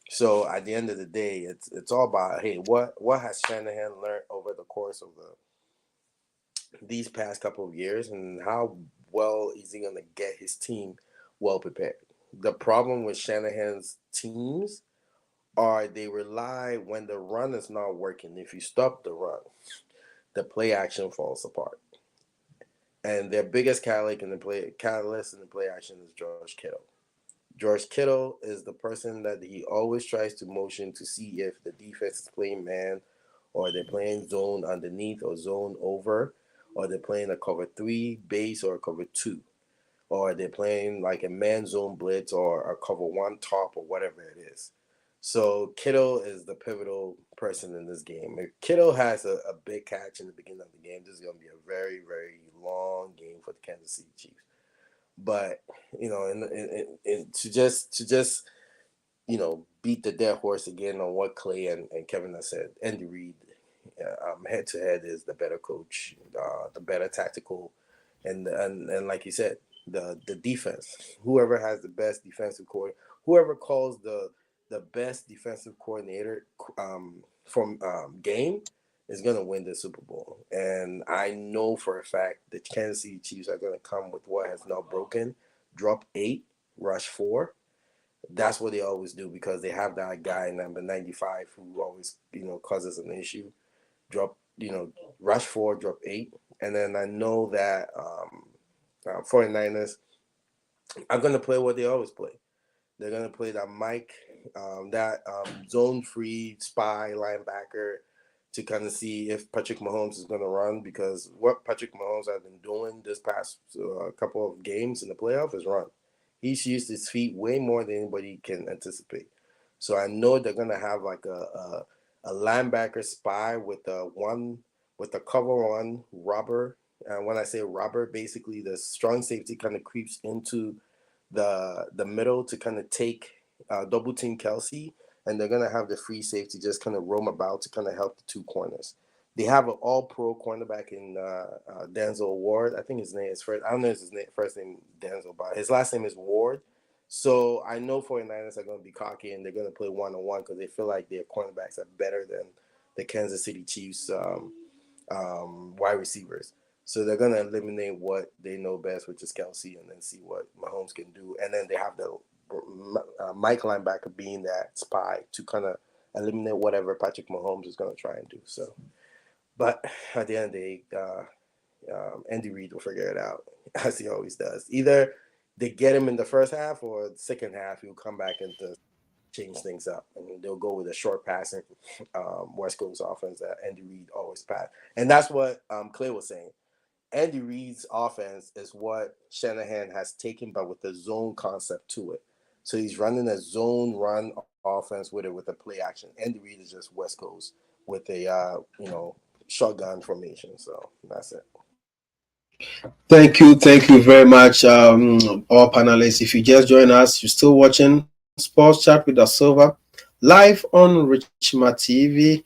So at the end of the day, it's all about, hey, what has Shanahan learned over the course of these past couple of years, and how well is he going to get his team well prepared? The problem with Shanahan's teams are they rely, when the run is not working, if you stop the run, the play action falls apart. And their biggest catalyst in the play action is George Kittle. George Kittle is the person that he always tries to motion to see if the defense is playing man, or they're playing zone underneath or zone over, or they're playing a cover 3 base or a cover 2, or they're playing like a man zone blitz or a cover 1 top or whatever it is. So Kittle is the pivotal person in this game. If Kittle has a big catch in the beginning of the game, this is going to be a very, very long game for the Kansas City Chiefs. But to just beat the dead horse again on what Clay and Kevin has said, Andy Reid, head to head, is the better coach, the better tactical, and like you said, the defense. Whoever has the best defensive coordinator, whoever calls the best defensive coordinator from game is going to win the Super Bowl. And I know for a fact the Kansas City Chiefs are going to come with what has not broken: drop 8, rush 4. That's what they always do, because they have that guy number 95 who always causes an issue. Drop, rush 4, drop 8. And then I know that 49ers are going to play what they always play. They're going to play that zone-free spy linebacker to kind of see if Patrick Mahomes is going to run, because what Patrick Mahomes has been doing this past couple of games in the playoff is run. He's used his feet way more than anybody can anticipate. So I know they're going to have like a linebacker spy with a cover 1 robber. And when I say robber, basically the strong safety kind of creeps into the middle to kind of take double team Kelsey, and they're gonna have the free safety just kind of roam about to kind of help the two corners. They have an all-pro cornerback in Denzel Ward. I think his name is first. I don't know his first name Denzel, but his last name is Ward. So I know 49ers are going to be cocky, and they're going to play one-on-one because they feel like their cornerbacks are better than the Kansas City Chiefs wide receivers. So they're going to eliminate what they know best, which is Kelsey, and then see what Mahomes can do. And then they have the Mike linebacker being that spy to kind of eliminate whatever Patrick Mahomes is going to try and do. So, but at the end of the day, Andy Reid will figure it out, as he always does. Either they get him in the first half, or the second half he'll come back and change things up. I mean, they'll go with a short passing West Coast offense that Andy Reid always passed. And that's what Clay was saying. Andy Reid's offense is what Shanahan has taken, but with the zone concept to it. So he's running a zone run offense with the play action. Andy Reid is just West Coast with a shotgun formation. So that's it. Thank you very much, all panelists. If you just join us, you're still watching Sports Chat with DaSilva live on Richma TV.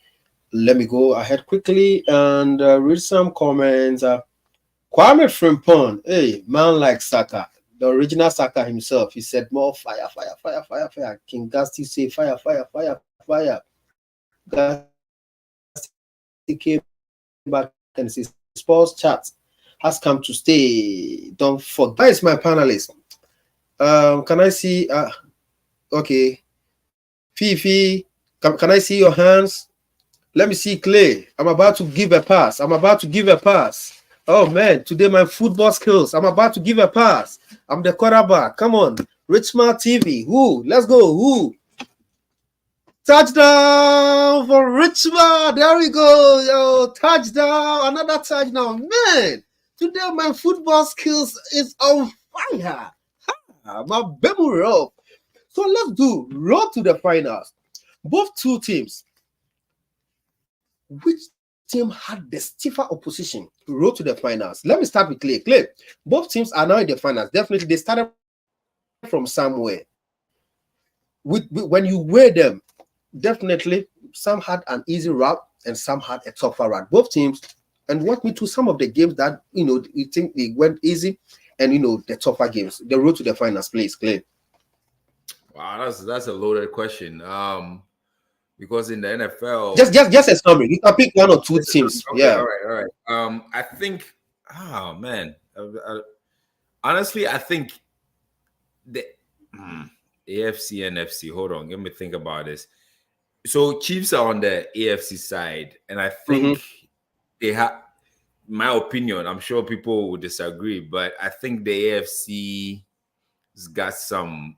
Let me go ahead quickly and read some comments. Kwame Frimpong, hey, man like Saka, the original Saka himself, he said more fire, fire, fire, fire, fire. King Gasti say fire, fire, fire, fire. Gasti came back and says Sports Chat has come to stay. Don't forget. Where is my panelist? Can I see? Okay, Fifi, can I see your hands? Let me see Clay. I'm about to give a pass. Oh man, today my football skills. I'm about to give a pass. I'm the quarterback. Come on, Richmond TV. Who? Let's go. Who? Touchdown for Richmond. There we go. Yo, touchdown. Another touchdown. Man, today my football skills is on fire. My memory up. So let's do road to the finals. Both two teams. Which team had the stiffer opposition to road to the finals? Let me start with Clay. Clay, both teams are now in the finals. Definitely, they started from somewhere. When you weigh them, definitely some had an easy route and some had a tougher route. Both teams, and walk me to some of the games that you think they went easy, and the tougher games. The road to the finals, please, Clay. Wow, that's a loaded question. Because in the NFL, just a summary. You can pick one or two teams. Okay, yeah. All right. I think. Oh man. Honestly, I think the AFC, NFC. Hold on, let me think about this. So Chiefs are on the AFC side, and I think they have. My opinion. I'm sure people will disagree, but I think the AFC has got some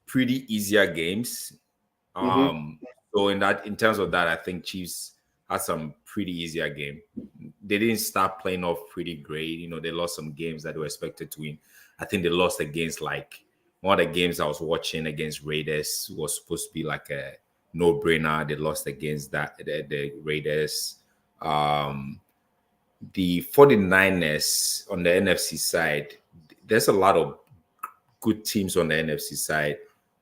pretty easier games. So in terms of that, I think Chiefs had some pretty easier game. They didn't start playing off pretty great. They lost some games that they were expected to win. I think they lost against one of the games I was watching against Raiders was supposed to be like a no-brainer. They lost against the Raiders. The 49ers on the NFC side, there's a lot of good teams on the NFC side.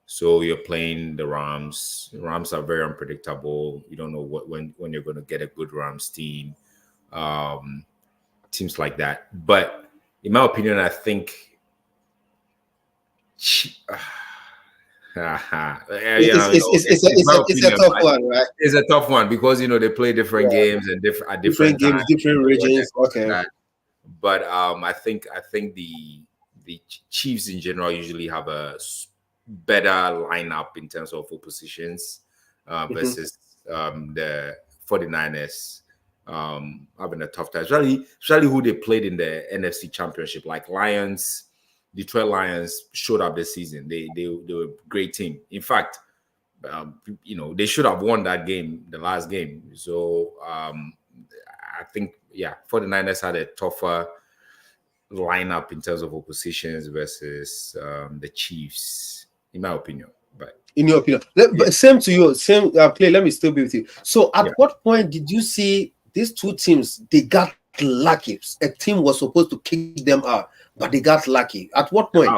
So you're playing the Rams. The Rams are very unpredictable. You don't know when you're going to get a good Rams team. Teams like that. But in my opinion, I think it's a tough one, right? It's a tough one because they play different games and different games, times, different regions. Okay. But I think the Chiefs in general usually have a better lineup in terms of oppositions versus the 49ers having a tough time. Especially who they played in the NFC Championship, like Lions. Detroit Lions showed up this season. They were a great team. In fact, they should have won that game, the last game. So I think 49ers had a tougher lineup in terms of oppositions versus the Chiefs, in my opinion. But in your opinion, same to you. Same Clay. Let me still be with you. So, at what point did you see these two teams? They got lucky. A team was supposed to kick them out, but they got lucky. At what point?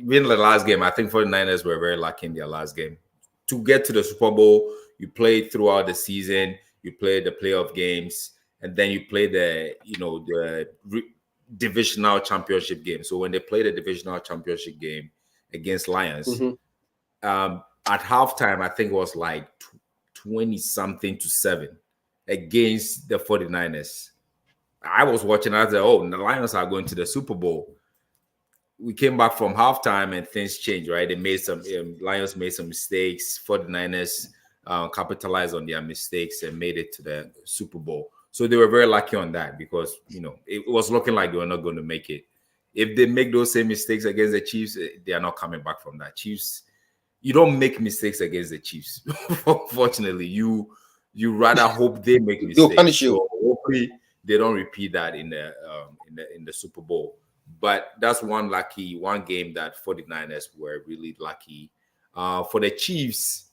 Win the last game. I think 49ers were very lucky in their last game to get to the Super Bowl. You played throughout the season. You played the playoff games. And then you play the divisional championship game. So when they played the divisional championship game against Lions, at halftime, I think it was like 20-something to 7 against the 49ers. I was watching. I said, "Oh, the Lions are going to the Super Bowl." We came back from halftime and things changed. Right? They made some Lions made some mistakes. 49ers capitalized on their mistakes and made it to the Super Bowl. So they were very lucky on that because, it was looking like they were not going to make it. If they make those same mistakes against the Chiefs, they are not coming back from that. Chiefs, you don't make mistakes against the Chiefs. Fortunately, you rather hope they make mistakes. They'll punish you. So hopefully they don't repeat that in the Super Bowl. But that's one game that 49ers were really lucky. For the Chiefs,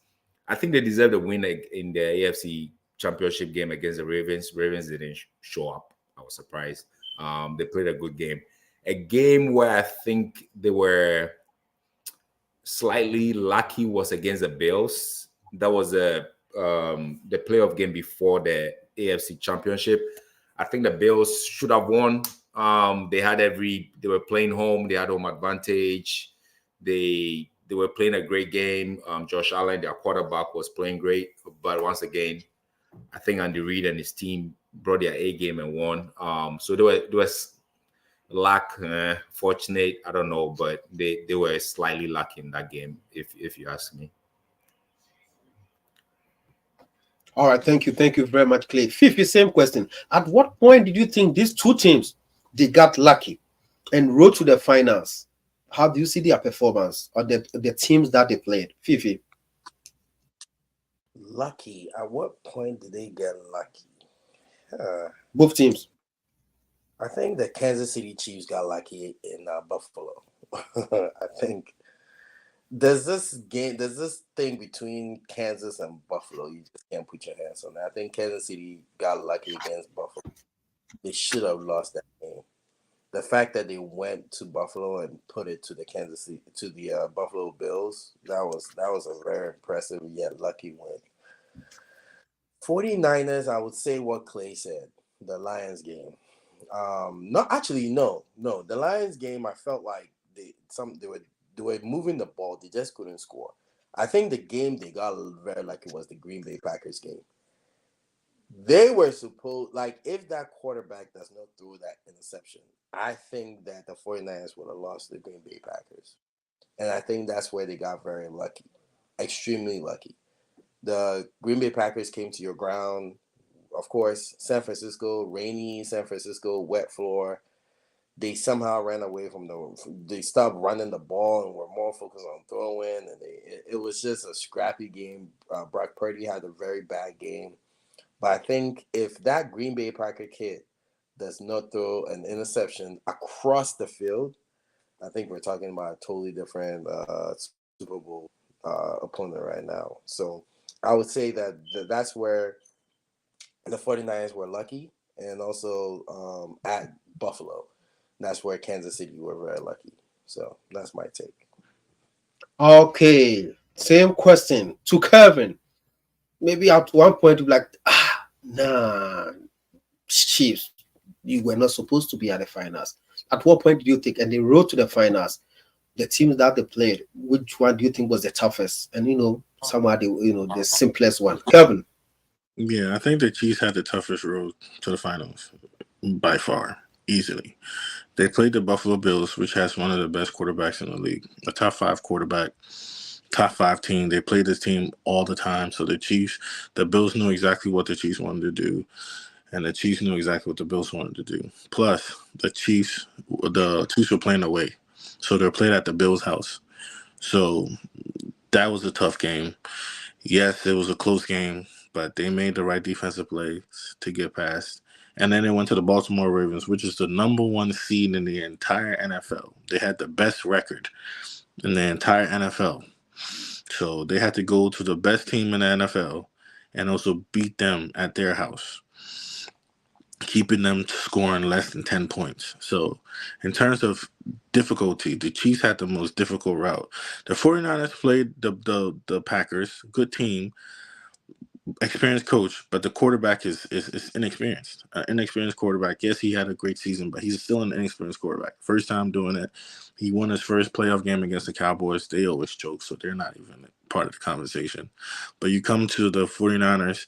I think they deserve the win in the AFC Championship game against the Ravens. Ravens didn't show up. I was surprised. They played a good game. A game where I think they were slightly lucky was against the Bills. That was the playoff game before the AFC Championship. I think the Bills should have won. They were playing home. They had home advantage. They were playing a great game. Josh Allen, their quarterback, was playing great. But once again, I think Andy Reid and his team brought their A game and won. So there was luck, fortunate, I don't know, but they were slightly lucky in that game, if you ask me. All right, thank you very much, Clay. Fifi, same question. At what point did you think these two teams they got lucky and rode to the finals? How do you see their performance or the teams that they played? Fifi. Lucky. At what point did they get lucky? Both teams. I think the Kansas City Chiefs got lucky in Buffalo. I think there's this thing between Kansas and Buffalo. You just can't put your hands on that. I think Kansas City got lucky against Buffalo. They should have lost that game. The fact that they went to Buffalo and put it to the Buffalo Bills, that was a very impressive yet lucky win. 49ers, I would say what Clay said, the Lions game. No. The Lions game, I felt like they were moving the ball, they just couldn't score. I think the game they got very lucky was the Green Bay Packers game. They were supposed, if that quarterback does not throw that interception, I think that the 49ers would have lost the Green Bay Packers. And I think that's where they got very lucky, extremely lucky. The Green Bay Packers came to your ground. Of course, San Francisco, rainy San Francisco, wet floor. They somehow ran away they stopped running the ball and were more focused on throwing. And it was just a scrappy game. Brock Purdy had a very bad game. But I think if that Green Bay Packer kid does not throw an interception across the field, I think we're talking about a totally different Super Bowl opponent right now. So I would say that's where the 49ers were lucky, and also at Buffalo. That's where Kansas City were very lucky. So that's my take. Okay, same question to Kevin. Maybe at one point you'll be like, nah, Chiefs, you were not supposed to be at the finals. At what point did you think, and they rode to the finals, the teams that they played, which one do you think was the toughest? And somehow the simplest one. Kevin. Yeah, I think the Chiefs had the toughest road to the finals by far, easily. They played the Buffalo Bills, which has one of the best quarterbacks in the league, a top 5 quarterback, top 5 team. They played this team all the time. So the Bills knew exactly what the Chiefs wanted to do, and the Chiefs knew exactly what the Bills wanted to do. Plus, the Chiefs were playing away, so they played at the Bills' house. So that was a tough game. Yes, it was a close game, but they made the right defensive plays to get past. And then they went to the Baltimore Ravens, which is the number 1 seed in the entire NFL. They had the best record in the entire NFL. So they had to go to the best team in the NFL and also beat them at their house, keeping them scoring less than 10 points. So in terms of difficulty, the Chiefs had the most difficult route. The 49ers played the Packers, good team, experienced coach, but the quarterback is inexperienced. Inexperienced quarterback. Yes, he had a great season, but he's still an inexperienced quarterback. First time doing it. He won his first playoff game against the Cowboys. They always choke, so they're not even part of the conversation. But you come to the 49ers,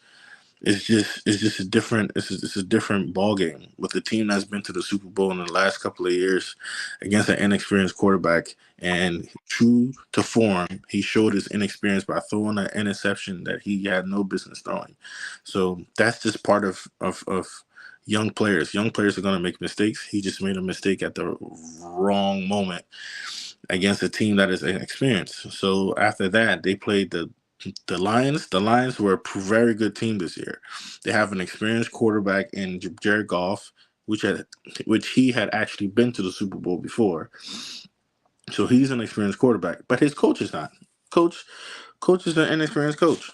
it's just a different ball game with a team that's been to the Super Bowl in the last couple of years against an inexperienced quarterback. And true to form, he showed his inexperience by throwing an interception that he had no business throwing. So that's just part of young players. Young players are going to make mistakes. He just made a mistake at the wrong moment against a team that is inexperienced. So after that, they played the Lions. The Lions were a very good team this year. They have an experienced quarterback in Jared Goff. which he had actually been to the Super Bowl before. So he's an experienced quarterback, but his coach is not. Coach is an inexperienced coach.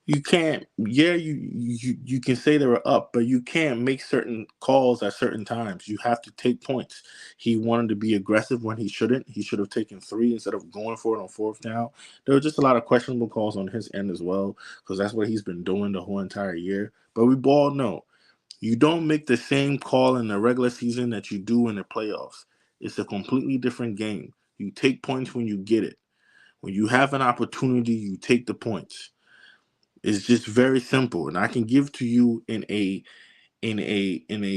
You can't. Yeah, you can say they were up, but you can't make certain calls at certain times. You have to take points. He wanted to be aggressive when he shouldn't. He should have taken 3 instead of going for it on 4th down. There were just a lot of questionable calls on his end as well, because that's what he's been doing the whole entire year. But we all know you don't make the same call in the regular season that you do in the playoffs. It's a completely different game. You take points when you get it. When you have an opportunity, you take the points. It's just very simple, and I can give to you in a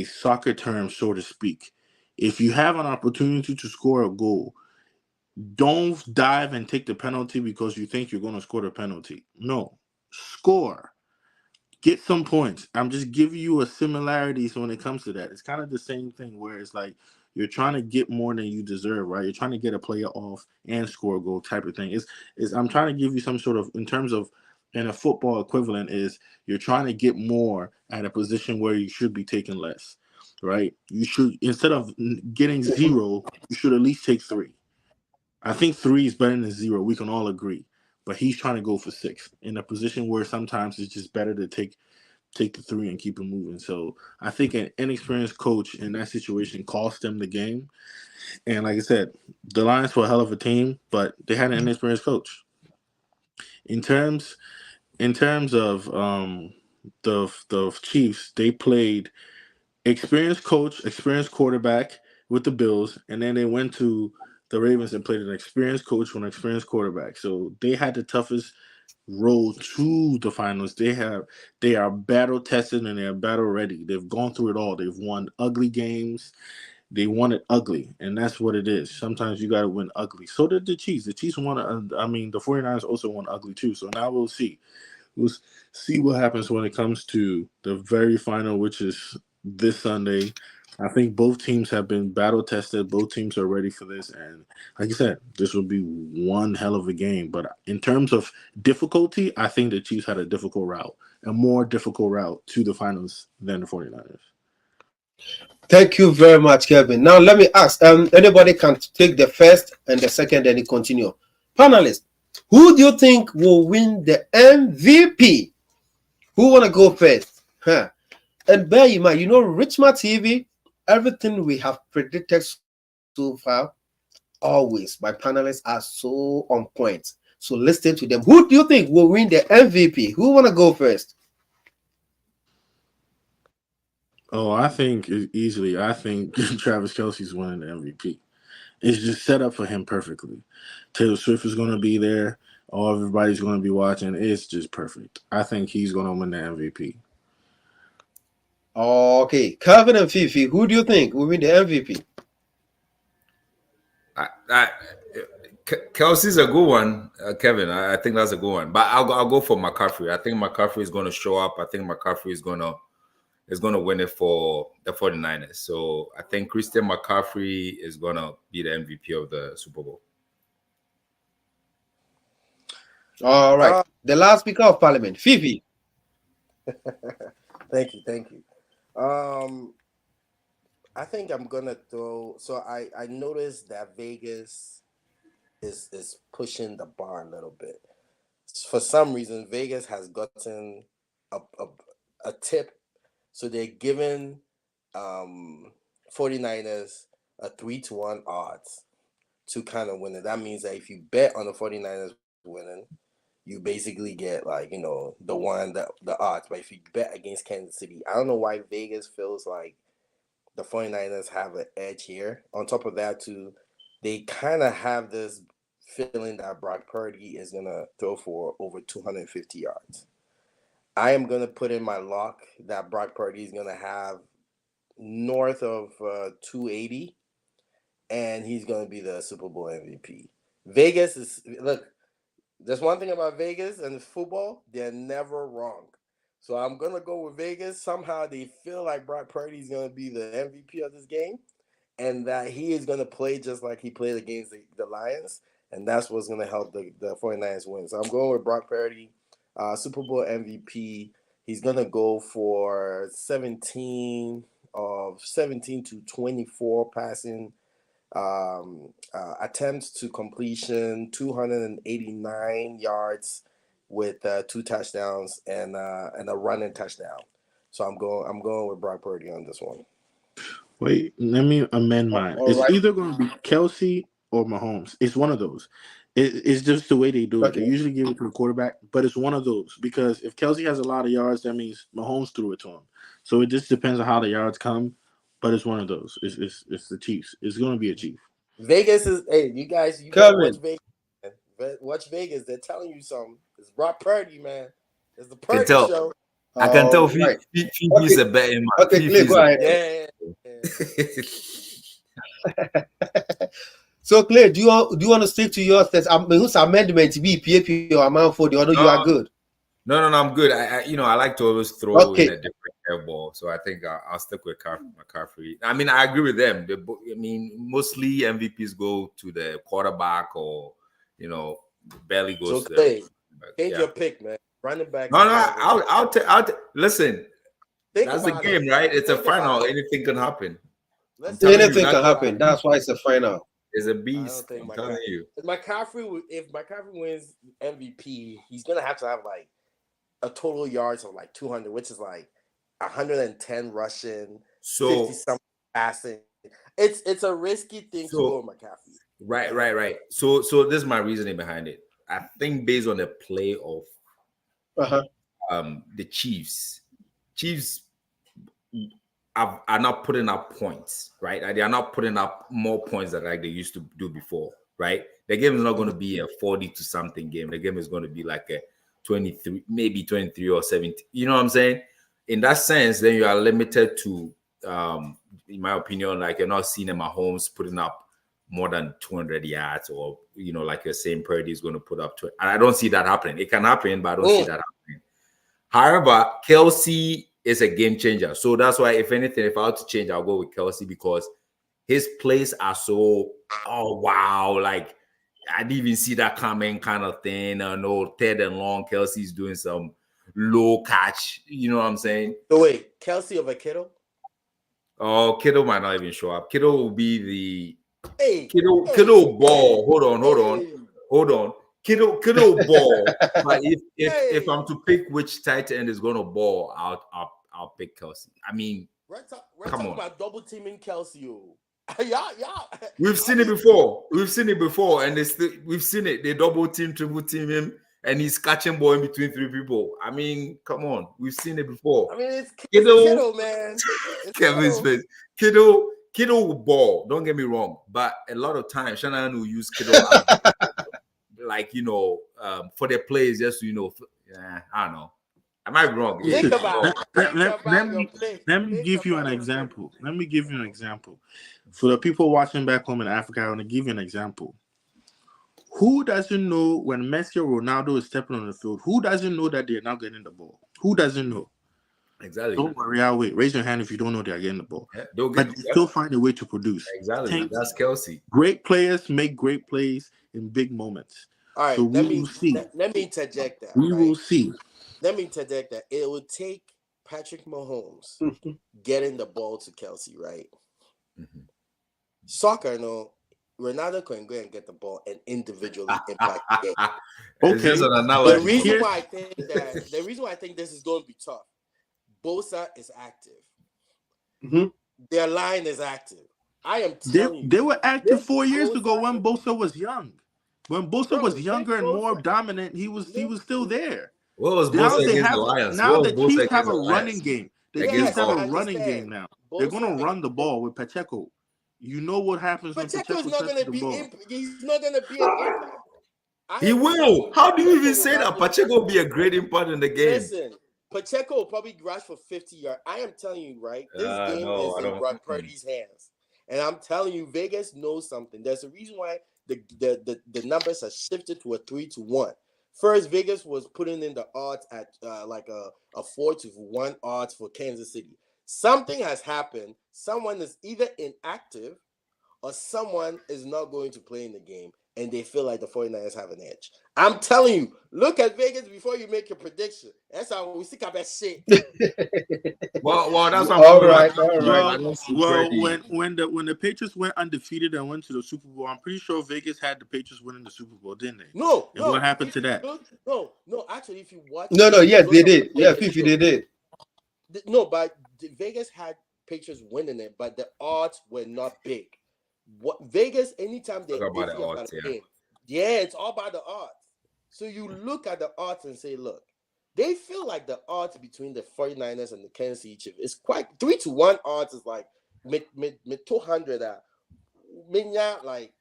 soccer term, so to speak. If you have an opportunity to score a goal, don't dive and take the penalty because you think you're going to score the penalty. No, score. Get some points. I'm just giving you a similarity. So when it comes to that, it's kind of the same thing where it's like you're trying to get more than you deserve, right? You're trying to get a player off and score a goal type of thing. Is I'm trying to give you some sort of, in terms of, in a football equivalent, is you're trying to get more at a position where you should be taking less, right? You should, instead of getting 0, you should at least take 3. I think 3 is better than 0. We can all agree. But he's trying to go for 6 in a position where sometimes it's just better to take the 3 and keep it moving. So I think an inexperienced coach in that situation cost them the game. And like I said, the Lions were a hell of a team, but they had an inexperienced coach. In terms of the Chiefs, they played experienced coach, experienced quarterback with the Bills, and then they went to the Ravens and played an experienced coach with an experienced quarterback. So they had the toughest road to the finals. They are battle tested and they are battle ready. They've gone through it all. They've won ugly games. They won it ugly, and that's what it is. Sometimes you got to win ugly. So did the Chiefs. The Chiefs won. The 49ers also won ugly too. So now we'll see. We'll see what happens when it comes to the very final, which is this Sunday. I think both teams have been battle tested. Both teams are ready for this. And like I said, this will be one hell of a game. But in terms of difficulty, I think the Chiefs had a difficult route, a more difficult route to the finals than the 49ers. Thank you very much, Kevin. Now let me ask. Anybody can take the first and the second, then you continue. Panelists, who do you think will win the MVP? Who wanna go first? Huh. And bear in mind, Richmond TV, everything we have predicted so far, always my panelists are so on point. So listen to them. Who do you think will win the MVP? Who wanna go first? Oh, I think easily. I think Travis Kelce's winning the MVP. It's just set up for him perfectly. Taylor Swift is going to be there. Everybody's going to be watching. It's just perfect. I think he's going to win the MVP. Okay, Kevin and Fifi, who do you think will win the MVP? Kelsey's a good one, Kevin. I think that's a good one. But I'll go for McCaffrey. I think McCaffrey is going to show up. I think McCaffrey is going to win it for the 49ers. So I think Christian McCaffrey is going to be the MVP of the Super Bowl. All right. The last speaker of parliament, Fifi. Thank you. I think I'm gonna throw. So I noticed that Vegas is pushing the bar a little bit. For some reason, Vegas has gotten a tip, so they're giving 49ers a 3-1 odds to kind of win it. That means that if you bet on the 49ers winning, you basically get the odds. But if you bet against Kansas City, I don't know why Vegas feels like the 49ers have an edge here. On top of that, too, they kind of have this feeling that Brock Purdy is going to throw for over 250 yards. I am going to put in my lock that Brock Purdy is going to have north of 280, and he's going to be the Super Bowl MVP. Vegas is, look, there's one thing about Vegas and football, they're never wrong. So I'm going to go with Vegas. Somehow they feel like Brock Purdy is going to be the MVP of this game and that he is going to play just like he played against the Lions. And that's what's going to help the 49ers win. So I'm going with Brock Purdy, Super Bowl MVP. He's going to go for 17 of 17 to 24 passing attempts to completion, 289 yards with 2 touchdowns and a running touchdown. So I'm going with Brock Purdy on this one. Wait, let me amend mine. all It's right. either going to be Kelsey or Mahomes. It's one of those. It's just the way they do it. Okay. They usually give it to the quarterback, but it's one of those because if Kelsey has a lot of yards, that means Mahomes threw it to him. So it just depends on how the yards come, but it's one of those. It's the Chiefs. It's going to be a Chief. Vegas is you guys better Kevin. watch Vegas. Man. Watch Vegas. They're telling you something. It's Brock Purdy, man. It's the Can Purdy tell. show. I can tell Right. Fifi's a betting man. Okay, Clay, Fifi's go ahead. Yeah. So, Clay, do you want to stick to your whose amendment to be PAP or amount for the other? You are good. No, I'm good. I like to always throw Okay. in a different airball, so I think I'll stick with McCaffrey. I mean, I agree with them. Mostly MVPs go to the quarterback, or barely goes So to Clay, the change your pick, man. Running back. No, I'll listen. That's the game, right? It's a final. Anything can happen. Anything can happen. That's why it's a final. It's a beast. I'm telling you. If McCaffrey wins MVP, he's gonna have to have like a total yards of like 200, which is like 110 rushing, 50 something passing. It's a risky thing to go with McCaffrey. Right. So this is my reasoning behind it. I think based on the play of the Chiefs are not putting up points, right? They are not putting up more points than like they used to do before, right? The game is not going to be a 40 to something game. The game is going to be like a 23, maybe 23 or 17. You know what I'm saying? In that sense, then you are limited to, in my opinion, like you're not seeing Mahomes putting up more than 200 yards, or like you're saying, Purdy is going to put up 20. And I don't see that happening. It can happen, but I don't see that happening. However, Kelsey is a game changer. So that's why, if anything, if I had to change, I'll go with Kelsey, because his plays are so, oh, wow. Like, I didn't even see that coming kind of thing. No, third and long, Kelsey's doing some low catch. You know what I'm saying? So wait, Kelsey over Kittle? Oh, Kittle might not even show up. Kittle will be the Kittle ball. Hold on. Kittle ball. But if I'm to pick which tight end is going to ball, I'll pick Kelsey. I mean, we're talking about double teaming Kelsey. Yeah. We've seen it before, and we've seen it. They double team, triple team him, and he's catching ball in between 3 people. I mean, come on, we've seen it before. I mean, it's Kittle, man. Kevin's face. Kittle will ball. Don't get me wrong, but a lot of times Shanahan will use Kittle like for their plays, just I don't know. I might be wrong. Think about Let me give you an example. For the people watching back home in Africa, I want to give you an example. Who doesn't know when Messi or Ronaldo is stepping on the field? Who doesn't know that they're not getting the ball? Who doesn't know? Exactly. Don't worry, I'll wait. Raise your hand if you don't know they're getting the ball. But they still find a way to produce. Exactly. That's Kelsey. Great players make great plays in big moments. All right, so let me interject that. We will see. Let me interject that. It will take Patrick Mahomes getting the ball to Kelsey, right? Mm-hmm. Soccer, no. Ronaldo can go and get the ball and individually impact the game. Okay. The reason why I think this is going to be tough. Bosa is active. Mm-hmm. Their line is active. I am telling you. They were active 4 years ago when Bosa was young. When Bosa was younger and more dominant, he was still there. What was Bosa against the Lions? Now the Chiefs have a running game. The Chiefs have a running understand. game now. Bosa, they're going to run the ball with Pacheco. You know what happens when Pacheco touches the ball. He's not going to be an impact. He will. How do you even say that? Pacheco will be a great impact in the game. Listen, Pacheco will probably rush for 50 yards. I am telling you, right? This game is in Brock Purdy's hands. And I'm telling you, Vegas knows something. There's a reason why the numbers are shifted to a 3-1. First, Vegas was putting in the odds at like a 4-1 odds for Kansas City. Something has happened. Someone is either inactive or someone is not going to play in the game. and they feel like the 49ers have an edge. I'm telling you, look at Vegas before you make your prediction. That's how we see that shit. Well, that's what I'm All talking right, about. all right. I don't see Well, Freddie. when the Patriots went undefeated and went to the Super Bowl, I'm pretty sure Vegas had the Patriots winning the Super Bowl, didn't they? No. What happened If to you that? look- no. Actually, if you watch, No, yes, look they at did. what Yeah, Vegas Fifi, showed. they did. No, but Vegas had Patriots winning it, but the odds were not big. What Vegas, anytime they Talk about the feel odds, about yeah. a game, yeah, it's all about the odds. So you look at the odds and say, look, they feel like the odds between the 49ers and the Kansas City Chiefs is quite 3-1 odds is like mid 200 like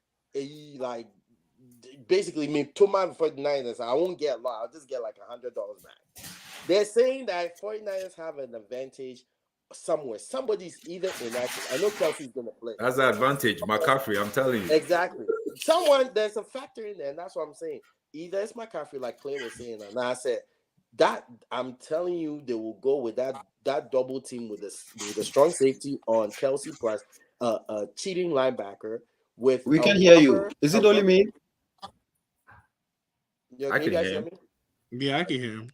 basically me to my 49ers. I won't get a lot. I'll just get like $100 back. They're saying that 49ers have an advantage somewhere. Somebody's either inactive. I know Kelsey's gonna play. That's the advantage. McCaffrey, I'm telling you. Exactly. There's a factor in there, and that's what I'm saying. Either it's McCaffrey, like Clay was saying, and I said that I'm telling you, they will go with that double team with a strong safety on Kelsey plus a cheating linebacker with. We can hear you. rubber- Is it a only rubber- me? Yeah, I can you can guys hear hear him. me? Yeah, I can hear him.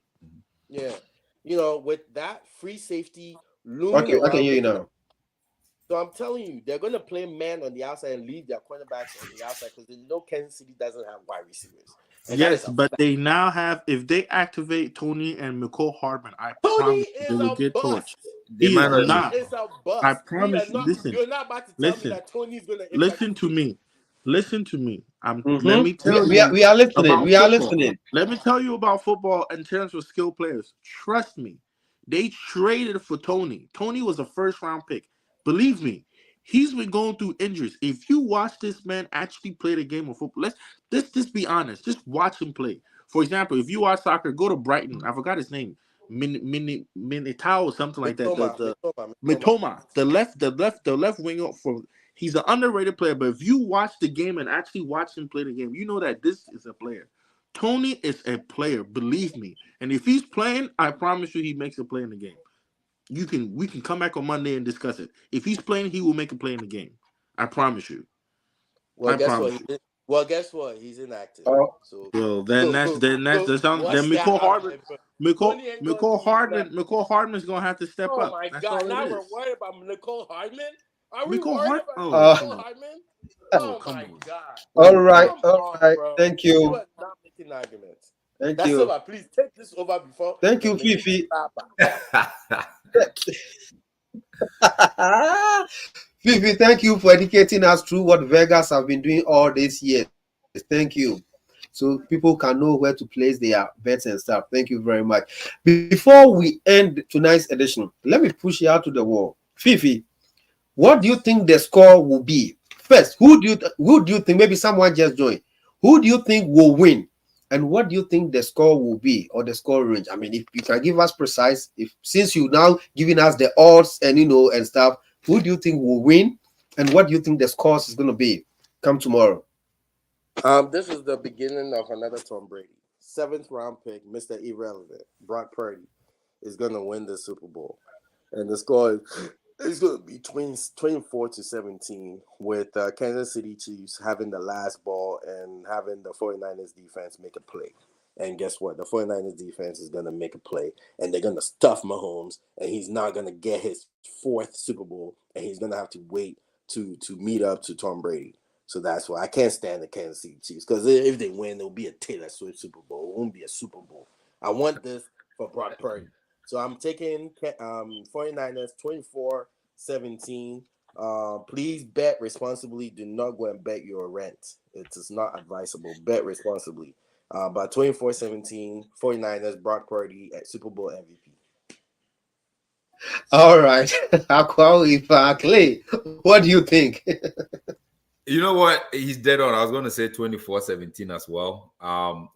Yeah, with that free safety looming Okay, I can around hear you them. now. So I'm telling you, they're going to play man on the outside and leave their cornerbacks on the outside because they know Kansas City doesn't have wide receivers. And that Yes, is a but fact. they now have, if they activate Tony and McCall Hardman, I Tony promise is they will a get bust. torched. They He might is not Tony not. is a bust. I promise you. Listen, You're not about to tell me that Tony's going to impact. listen to me. Listen to me. Let Mhm. me tell We you are listening. about We are football. listening. Let me tell you about football in terms of skill players. Trust me. They traded for Tony. Tony was a first-round pick. Believe me, he's been going through injuries. If you watch this man actually play the game of football, let's just be honest. Just watch him play. For example, if you watch soccer, go to Brighton. I forgot his name. Minitao or something like that. The Mitoma, the left winger for. He's an underrated player, but if you watch the game and actually watch him play the game, you know that this is a player. Tony is a player, believe me. And if he's playing, I promise you he makes a play in the game. We can come back on Monday and discuss it. If he's playing, he will make a play in the game. I promise you. Well, guess what? He's inactive. So Then McCall Hardman. McCall Hardman's gonna have to step Oh up. my That's God! all Now it we're is. worried about Nicole Hardman. Are we Nicole worried Hard- about oh. Nicole Hardman? Oh, Oh come my on. God! All right, Come all on, right. bro. Thank You you. are not making arguments. Thank you. DaSilva, please take this over before. Thank you, the ladies Fifi. start. Fifi, thank you for educating us through what Vegas have been doing all these years. Thank you. So people can know where to place their bets and stuff. Thank you very much. Before we end tonight's edition, let me push you out to the wall. Fifi, what do you think the score will be? First, who do you think, maybe someone just joined, who do you think will win? And what do you think the score will be, or the score range? I mean, if you can give us precise, since you now giving us the odds and and stuff, who do you think will win? And what do you think the scores is going to be come tomorrow? This is the beginning of another Tom Brady. 7th round pick, Mr. Irrelevant, Brock Purdy, is going to win the Super Bowl. And the score is going to be 24-17 with Kansas City Chiefs having the last ball and having the 49ers defense make a play. And guess what? The 49ers defense is going to make a play, and they're going to stuff Mahomes, and he's not going to get his 4th Super Bowl, and he's going to have to wait to meet up to Tom Brady. So that's why I can't stand the Kansas City Chiefs, because if they win, it'll be a Taylor Swift Super Bowl. It won't be a Super Bowl. I want this for Brock Purdy. So I'm taking 49ers 24-17. Please bet responsibly. Do not go and bet your rent. It is not advisable. Bet responsibly. By 24-17, 49ers, Brock Purdy at Super Bowl MVP. All right. Clay, what do you think? You know what? He's dead on. I was going to say 24-17 as well.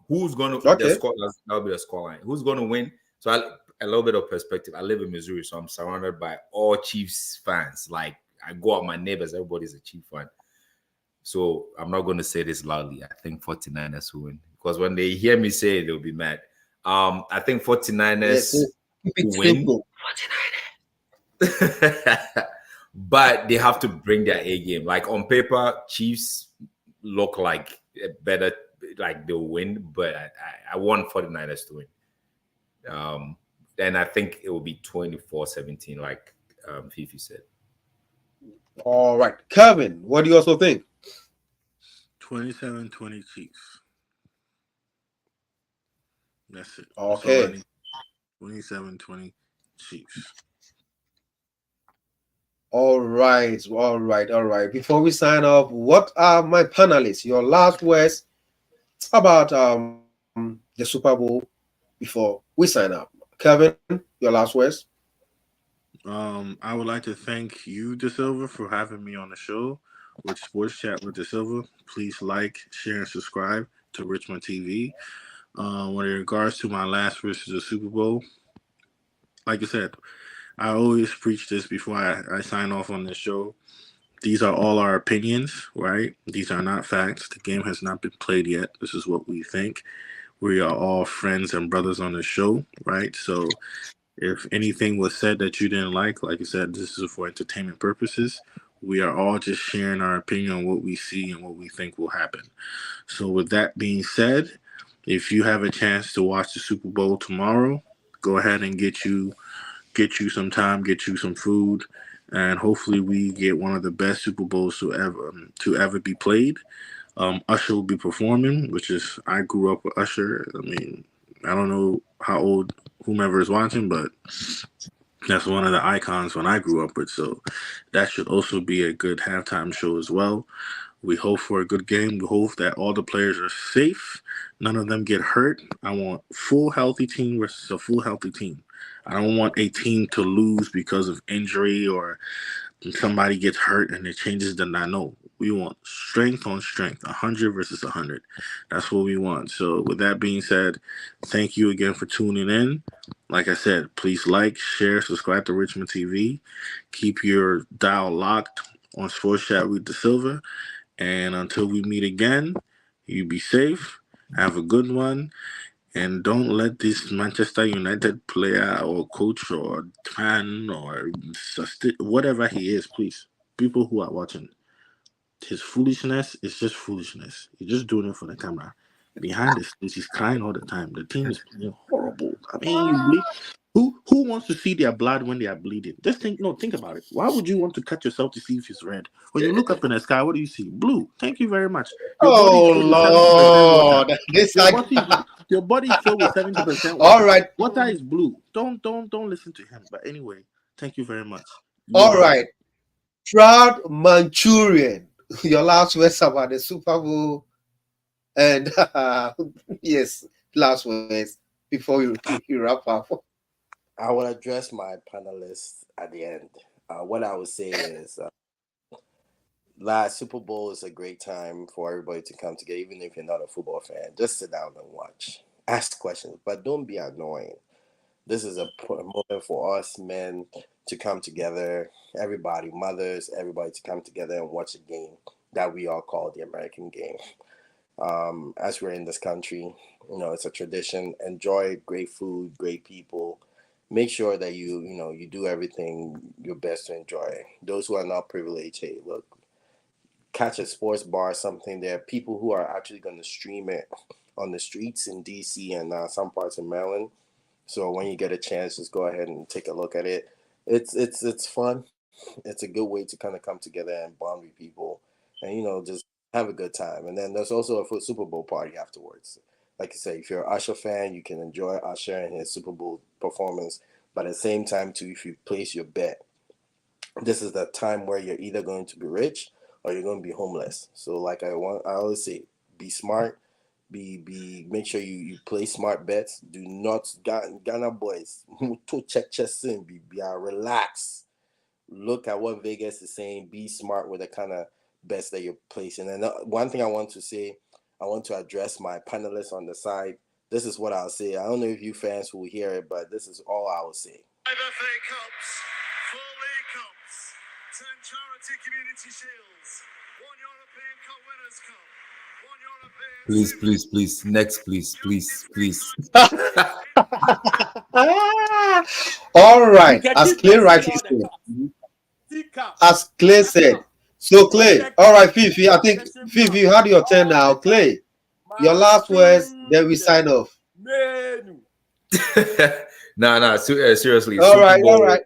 Who's going to Okay. the score? That'll be the scoreline. Who's going to win? So a little bit of perspective. I live in Missouri, so I'm surrounded by all Chiefs fans. Like, I go out my neighbors, everybody's a Chief fan. So I'm not going to say this loudly. I think 49ers will win, because when they hear me say it, they'll be mad. I think 49ers will win. 49ers. But they have to bring their A game. Like, on paper, Chiefs look like better, like they'll win, but I want 49ers to win. And I think it will be 24-17, like Fifi said. All right, Kevin, what do you also think? 27-20 Chiefs. That's it. Okay. That's 27-20 Chiefs. All right, all right, all right. Before we sign off, what are my panelists? Your last words about the Super Bowl before we sign up. Kevin, your last words. I would like to thank you, DaSilva, for having me on the show with Sports Chat with DaSilva. Please like, share, and subscribe to Richmond TV. When in regards to my last versus the Super Bowl, like I said, I always preach this before I sign off on this show. These are all our opinions, right? These are not facts. The game has not been played yet. This is what we think. We are all friends and brothers on the show, right? So if anything was said that you didn't like I said, this is for entertainment purposes. We are all just sharing our opinion on what we see and what we think will happen. So with that being said, if you have a chance to watch the Super Bowl tomorrow, go ahead and get you some time, get you some food, and hopefully we get one of the best Super Bowls to ever be played. Usher will be performing, which is, I grew up with Usher. I mean, I don't know how old whomever is watching, but that's one of the icons when I grew up with. So that should also be a good halftime show as well. We hope for a good game. We hope that all the players are safe. None of them get hurt. I want full healthy team versus a full healthy team. I don't want a team to lose because of injury or somebody gets hurt and it changes the nine. No, we want strength on strength, 100 versus 100. That's what we want. So with that being said, thank you again for tuning in. Like I said, please like, share, subscribe to Richmond TV. Keep your dial locked on Sports Chat with DaSilva. And until we meet again, you be safe. Have a good one. And don't let this Manchester United player or coach or fan or whatever he is, please, people who are watching, his foolishness is just foolishness. He's just doing it for the camera. Behind the scenes, he's crying all the time. The team is playing horrible. I mean, you bleed. Who wants to see their blood when they are bleeding? Just think about it. Why would you want to cut yourself to see if it's red? When you look up in the sky, what do you see? Blue. Thank you very much. Your body Oh is filled with 70% water. Lord, this Your body is filled with 70% water. All right, Water is blue. Don't listen to him. But anyway, thank you very much. all right. Proud Manchurian, your last words about the Super Bowl, and yes, last words before you wrap up. I will address my panelists at the end. What I would say is, last Super Bowl is a great time for everybody to come together, even if you're not a football fan. Just sit down and watch. Ask questions, but don't be annoying. This is a moment for us men to come together, everybody, mothers, everybody to come together and watch a game that we all call the American game. As we're in this country, it's a tradition. Enjoy great food, great people. Make sure that you do everything your best to enjoy. Those who are not privileged, hey, look, catch a sports bar, something. There are people who are actually going to stream it on the streets in DC and some parts of Maryland. So when you get a chance, just go ahead and take a look at it. It's fun. It's a good way to kind of come together and bond with people, and just have a good time. And then there's also a Super Bowl party afterwards. Like I say, if you're an Usher fan, you can enjoy Usher and his Super Bowl performance. But at the same time, too, if you place your bet, this is the time where you're either going to be rich or you're going to be homeless. So like I always say, be smart. Make sure you play smart bets. Do not Ghana boys to check in. Be relax. Look at what Vegas is saying. Be smart with the kind of bets that you're placing. And one thing I want to say, I want to address my panelists on the side. This is what I'll say. I don't know if you fans will hear it, but this is all I will say. 5 FA Cups, 4 League Cups, 10 Charity Community Shields, 1 European Cup Winners' Cup, 1 European... Please. Next, please. All right, as Clay rightly said, So Clay, all right, Fifi. I think Fifi, you had your turn now. Clay, your last words, then we sign off. Menu. No, seriously, All Super right, Bowl. all right,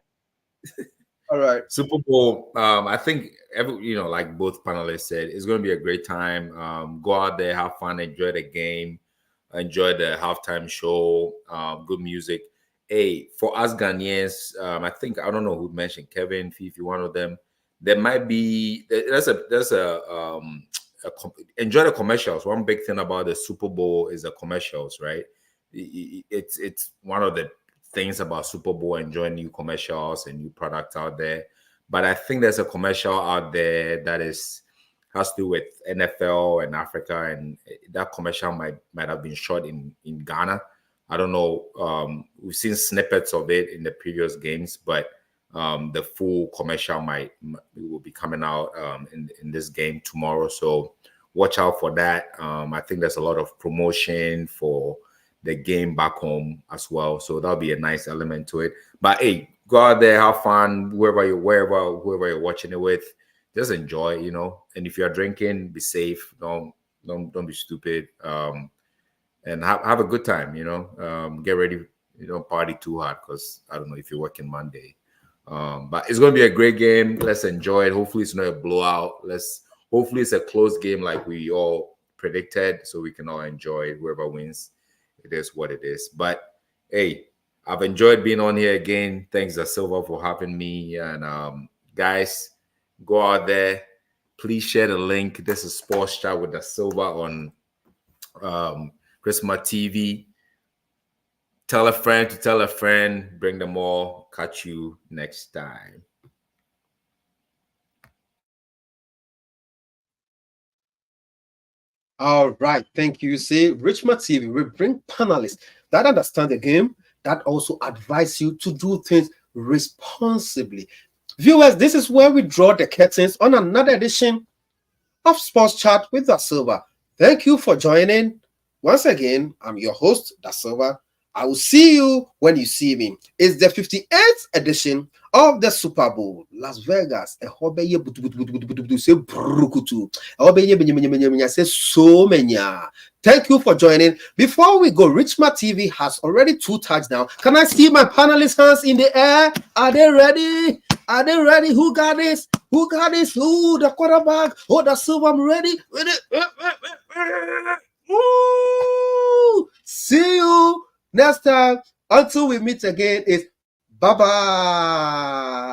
all right. Super Bowl. I think like both panelists said, it's going to be a great time. Go out there, have fun, enjoy the game, enjoy the halftime show. Good music. Hey, for us Ghanaians, I don't know who mentioned Kevin, Fifi, one of them. There might be enjoy the commercials. One big thing about the Super Bowl is the commercials, right? It's one of the things about Super Bowl, enjoying new commercials and new products out there. But I think there's a commercial out there that has to do with NFL and Africa, and that commercial might have been shot in Ghana. I don't know. We've seen snippets of it in the previous games, but the full commercial will be coming out in this game tomorrow. So watch out for that. I think there's a lot of promotion for the game back home as well. So that'll be a nice element to it. But hey, go out there, have fun, whoever you're watching it with. Just enjoy, And if you're drinking, be safe. Don't be stupid. And have a good time, Get ready, party too hard, because I don't know if you're working Monday. But it's gonna be a great game. Let's enjoy it. Hopefully it's not a blowout. Hopefully it's a close game like we all predicted, so we can all enjoy it. Whoever wins, it is what it is. But hey, I've enjoyed being on here again. Thanks DaSilva for having me. And guys, go out there. Please share the link. This is Sports Chat with DaSilva on Christmas TV. Tell a friend to tell a friend. Bring them all. Catch you next time. All right, thank you. See, Richmond TV, we bring panelists that understand the game, that also advise you to do things responsibly. Viewers, this is where we draw the curtains on another edition of Sports Chat with DaSilva. Thank you for joining. Once again, I'm your host, DaSilva. I will see you when you see me. It's the 58th edition of the Super Bowl, Las Vegas. Thank you for joining. Before we go, Richmond TV has already 2 touchdowns. Can I see my panelists' hands in the air? Are they ready? Are they ready? Who got this? Who got this? Ooh, the quarterback. Oh, DaSilva, I'm ready. Ooh. See you next time. Until we meet again, is bye-bye.